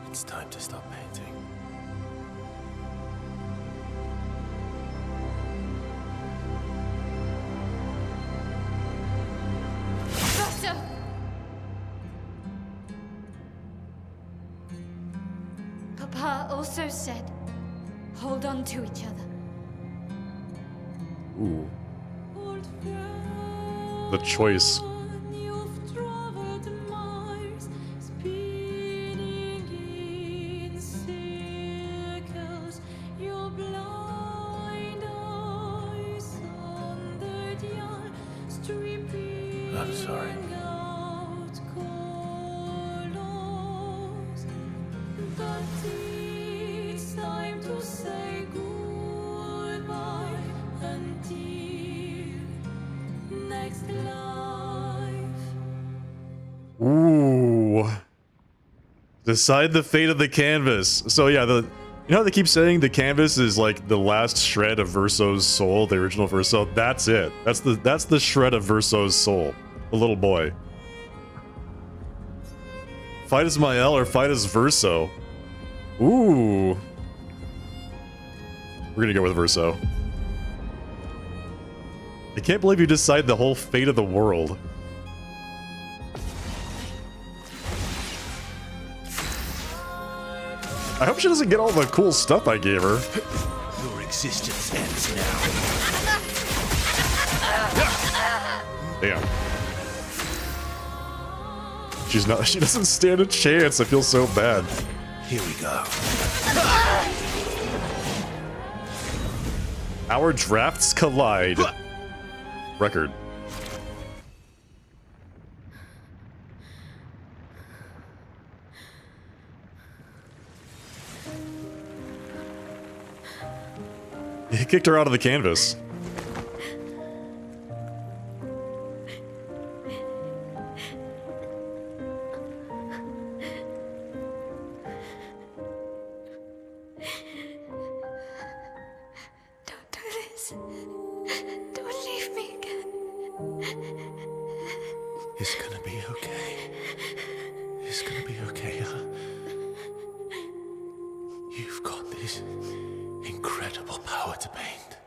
Speaker 5: It's time to stop painting.
Speaker 2: Verso! Papa also said, hold on to each other.
Speaker 1: Ooh. The choice.
Speaker 5: I'm sorry.
Speaker 1: Ooh. Decide the fate of the canvas. So yeah, you know how they keep saying the canvas is like the last shred of Verso's soul, the original Verso? That's it. That's the shred of Verso's soul. The little boy. Fight as Mael or fight as Verso? Ooh. We're gonna go with Verso. I can't believe you decide the whole fate of the world. I hope she doesn't get all the cool stuff I gave her.
Speaker 3: Your existence ends now.
Speaker 1: Damn. She doesn't stand a chance. I feel so bad.
Speaker 3: Here we go.
Speaker 1: Our drafts collide. Record. He kicked her out of the canvas.
Speaker 2: Don't do this. Don't leave me again.
Speaker 3: It's gonna be okay. It's gonna be okay, huh? You've got this incredible power to paint.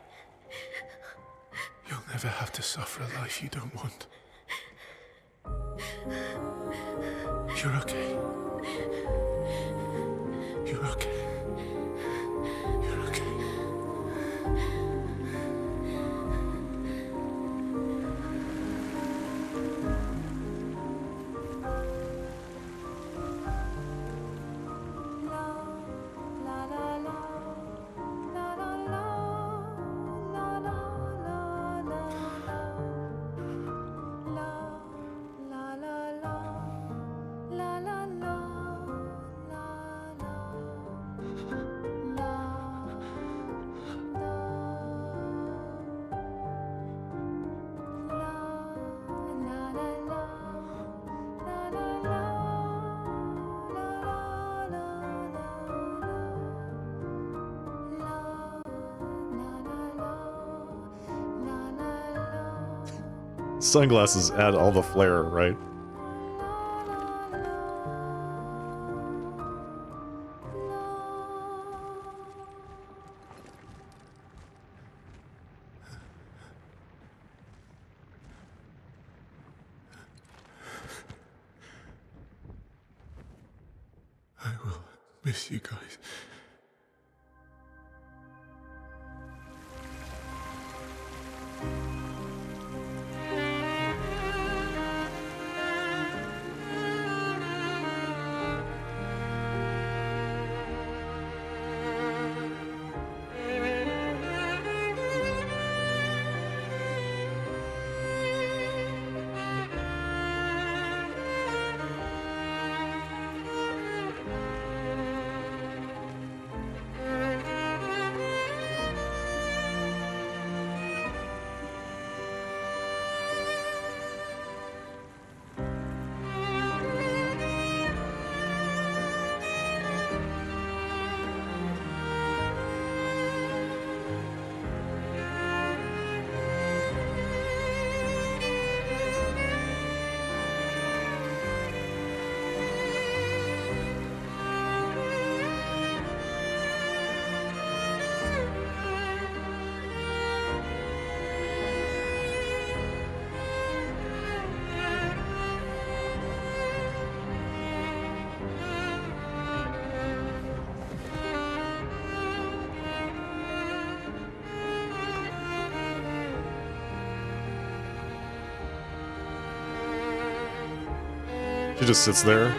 Speaker 3: You'll never have to suffer a life you don't want. You're okay. You're okay. You're okay.
Speaker 1: Sunglasses add all the flair, right?
Speaker 3: I will miss you guys.
Speaker 1: She just sits there.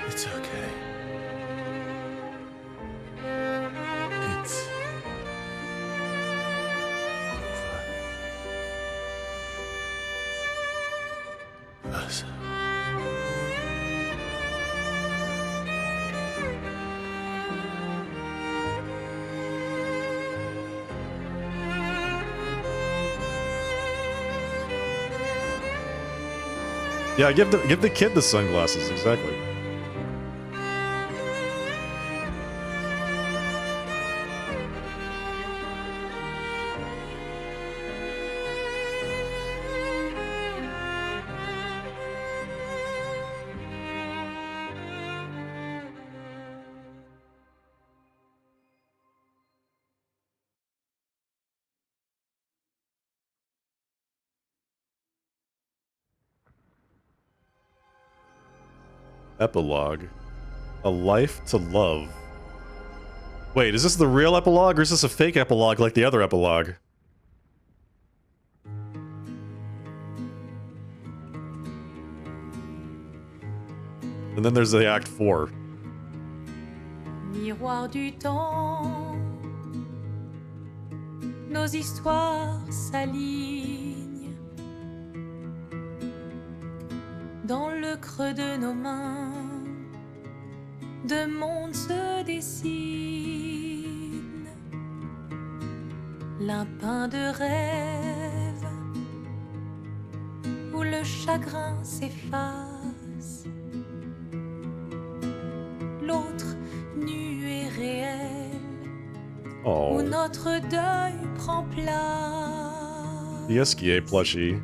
Speaker 3: It's okay. It's over. Us.
Speaker 1: Yeah, give the kid the sunglasses, exactly. Epilogue. A life to love. Wait, is this the real epilogue or is this a fake epilogue like the other epilogue? And then there's the Act 4.
Speaker 9: Miroir du temps, nos histoires s'alignent. Dans le creux de nos mains, deux mondes se dessinent. L'un peint de rêve, où le chagrin s'efface. L'autre nu et réel,
Speaker 1: Oh.
Speaker 9: où notre deuil prend place.
Speaker 1: The SKA plushie.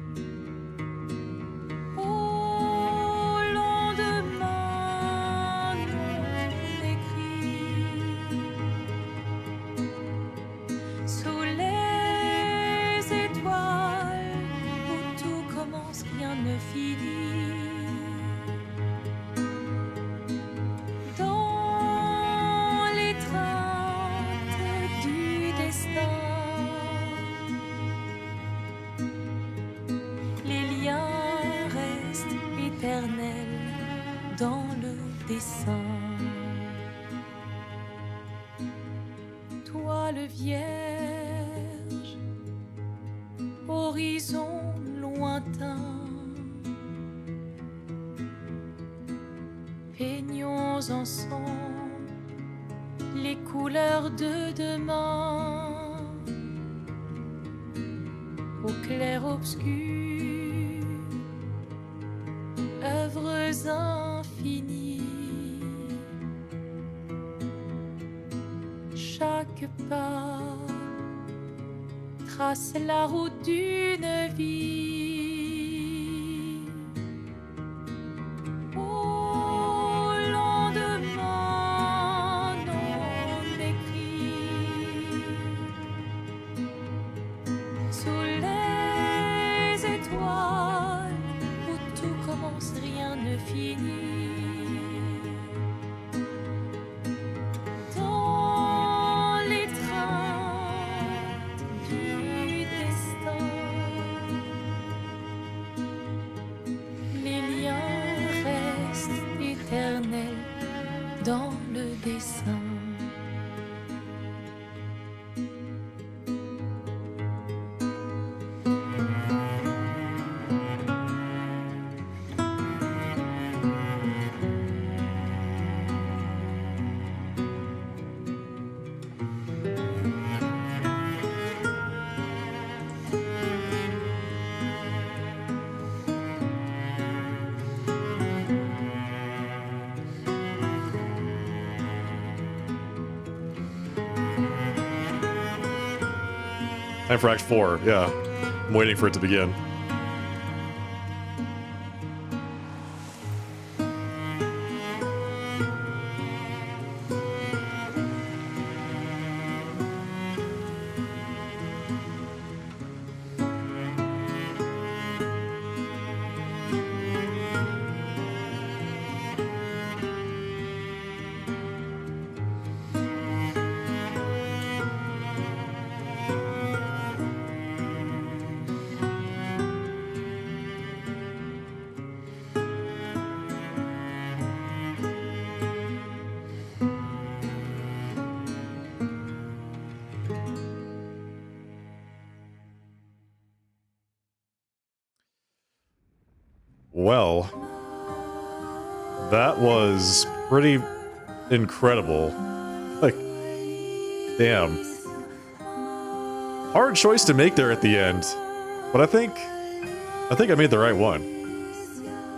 Speaker 9: Dans le dessin, toile vierge, horizon lointain, peignons ensemble les couleurs de demain, au clair obscur. Œuvres infinies, chaque pas trace la route d'une vie. Au lendemain non écrit, sous les étoiles où tout commence, rien ne finit. Dans les trains du destin, les liens restent éternels dans le dessin.
Speaker 1: Time for Act 4, yeah. I'm waiting for it to begin. Well, that was pretty incredible. Like, damn. Hard choice to make there at the end, but I think I made the right one.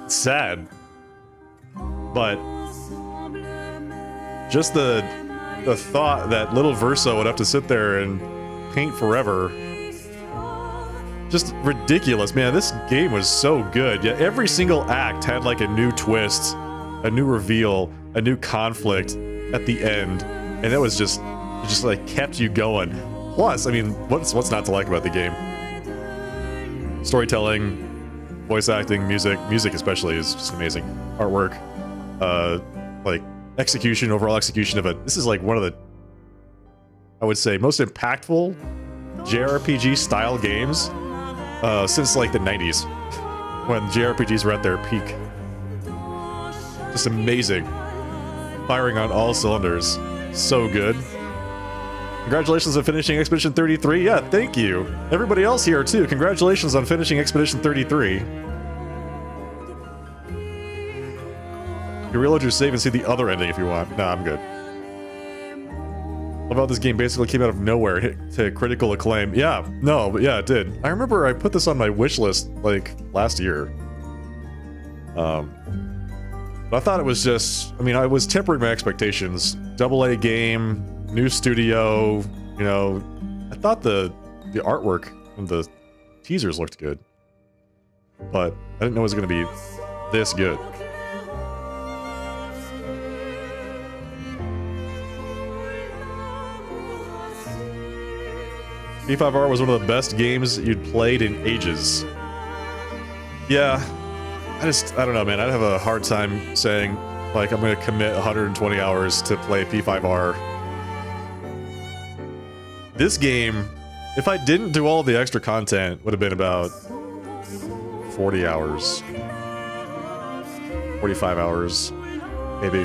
Speaker 1: It's sad, but just the thought that little Verso would have to sit there and paint forever. Just ridiculous, man. This game was so good. Yeah, every single act had like a new twist, a new reveal, a new conflict at the end, and it was just like kept you going. Plus, I mean, what's not to like about the game? Storytelling, voice acting, music especially is just amazing. Artwork, like execution, overall execution of it. This is like one of the, I would say, most impactful JRPG style games since like the 90s, when JRPGs were at their peak. Just amazing. Firing on all cylinders. So good. Congratulations on finishing Expedition 33. Yeah, thank you. Everybody else here too. Congratulations on finishing Expedition 33. You can reload your save and see the other ending if you want. Nah, I'm good. Love how this game basically came out of nowhere, hit to critical acclaim. Yeah, no, but yeah, it did. I remember I put this on my wish list like last year. But I thought it was just, I mean, I was tempering my expectations. AA game, new studio, you know. I thought the artwork and the teasers looked good, but I didn't know it was going to be this good. P5R was one of the best games you'd played in ages. Yeah, I don't know, man. I'd have a hard time saying, like, I'm going to commit 120 hours to play P5R. This game, if I didn't do all the extra content, would have been about 40 hours. 45 hours, maybe.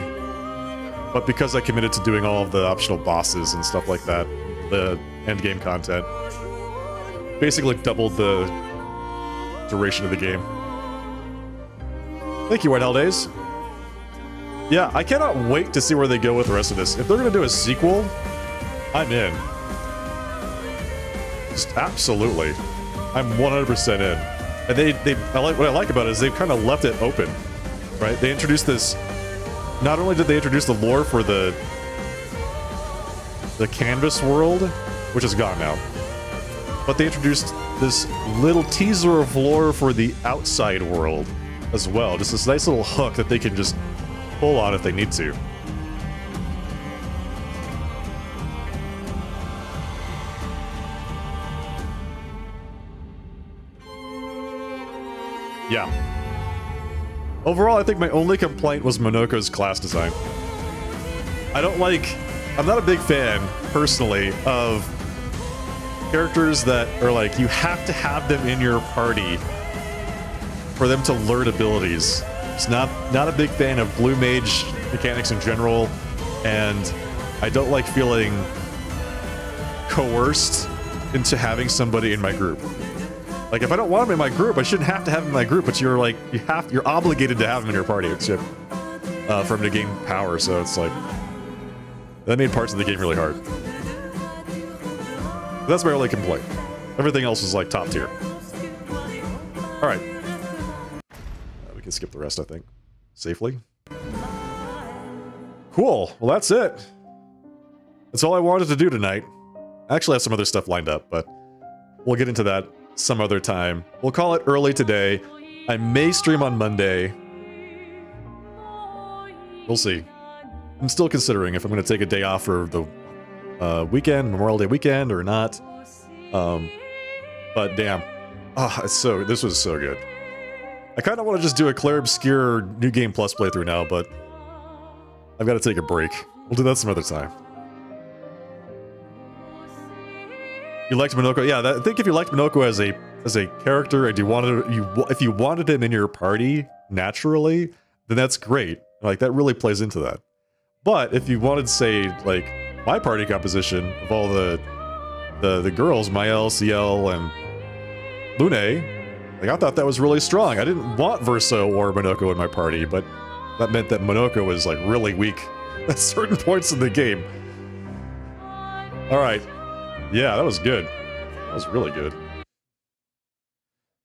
Speaker 1: But because I committed to doing all of the optional bosses and stuff like that, the endgame content basically doubled the duration of the game. Thank you, White Hell Days. Yeah, I cannot wait to see where they go with the rest of this. If they're gonna do a sequel, I'm in. Just absolutely. I'm 100% in. And what I like about it is they've kind of left it open, right? They introduced this. Not only did they introduce the lore for the canvas world, which is gone now, but they introduced this little teaser of lore for the outside world as well. Just this nice little hook that they can just pull on if they need to. Yeah. Overall, I think my only complaint was Monoko's class design. I'm not a big fan, personally, of characters that are like, you have to have them in your party for them to learn abilities. It's not a big fan of blue mage mechanics in general, and I don't like feeling coerced into having somebody in my group. Like, if I don't want them in my group, I shouldn't have to have them in my group, but you're like, you're obligated to have them in your party. It's for them to gain power, so it's like, that made parts of the game really hard. But that's my only complaint. Everything else is like top tier. Alright. We can skip the rest, I think. Safely. Cool. Well, that's it. That's all I wanted to do tonight. I actually have some other stuff lined up, but we'll get into that some other time. We'll call it early today. I may stream on Monday. We'll see. I'm still considering if I'm going to take a day off for the weekend, Memorial Day weekend, or not. But damn. This was so good. I kind of want to just do a Clair Obscur New Game Plus playthrough now, but I've got to take a break. We'll do that some other time. You liked Monoko? Yeah, I think if you liked Monoko as a character and if you wanted him in your party naturally, then that's great. Like, that really plays into that. But if you wanted, say, like, my party composition of all the girls, Mael, Ciel, and Lune, Like, I thought that was really strong. I didn't want Verso or Monoko in my party, but that meant that Monoko was, like, really weak at certain points in the game. Alright. Yeah, that was good. That was really good.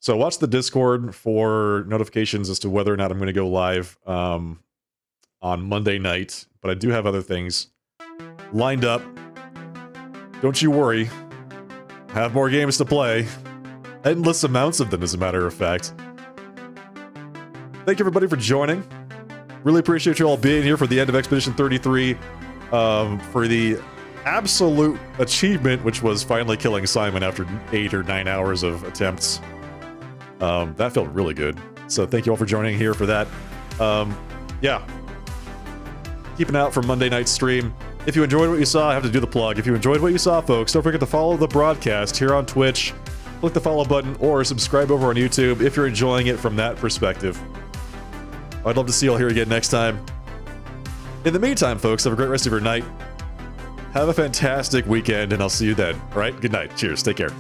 Speaker 1: So watch the Discord for notifications as to whether or not I'm going to go live on Monday night. But I do have other things lined up. Don't you worry. I have more games to play. Endless amounts of them, as a matter of fact. Thank you, everybody, for joining. Really appreciate you all being here for the end of Expedition 33. For the absolute achievement, which was finally killing Simon after 8 or 9 hours of attempts. That felt really good. So thank you all for joining here for that. Yeah. Keep an eye out for Monday night's stream. If you enjoyed what you saw, I have to do the plug. If you enjoyed what you saw, folks, don't forget to follow the broadcast here on Twitch. Click the follow button or subscribe over on YouTube if you're enjoying it from that perspective. I'd love to see you all here again next time. In the meantime, folks, have a great rest of your night. Have a fantastic weekend, and I'll see you then. All right? Good night. Cheers. Take care.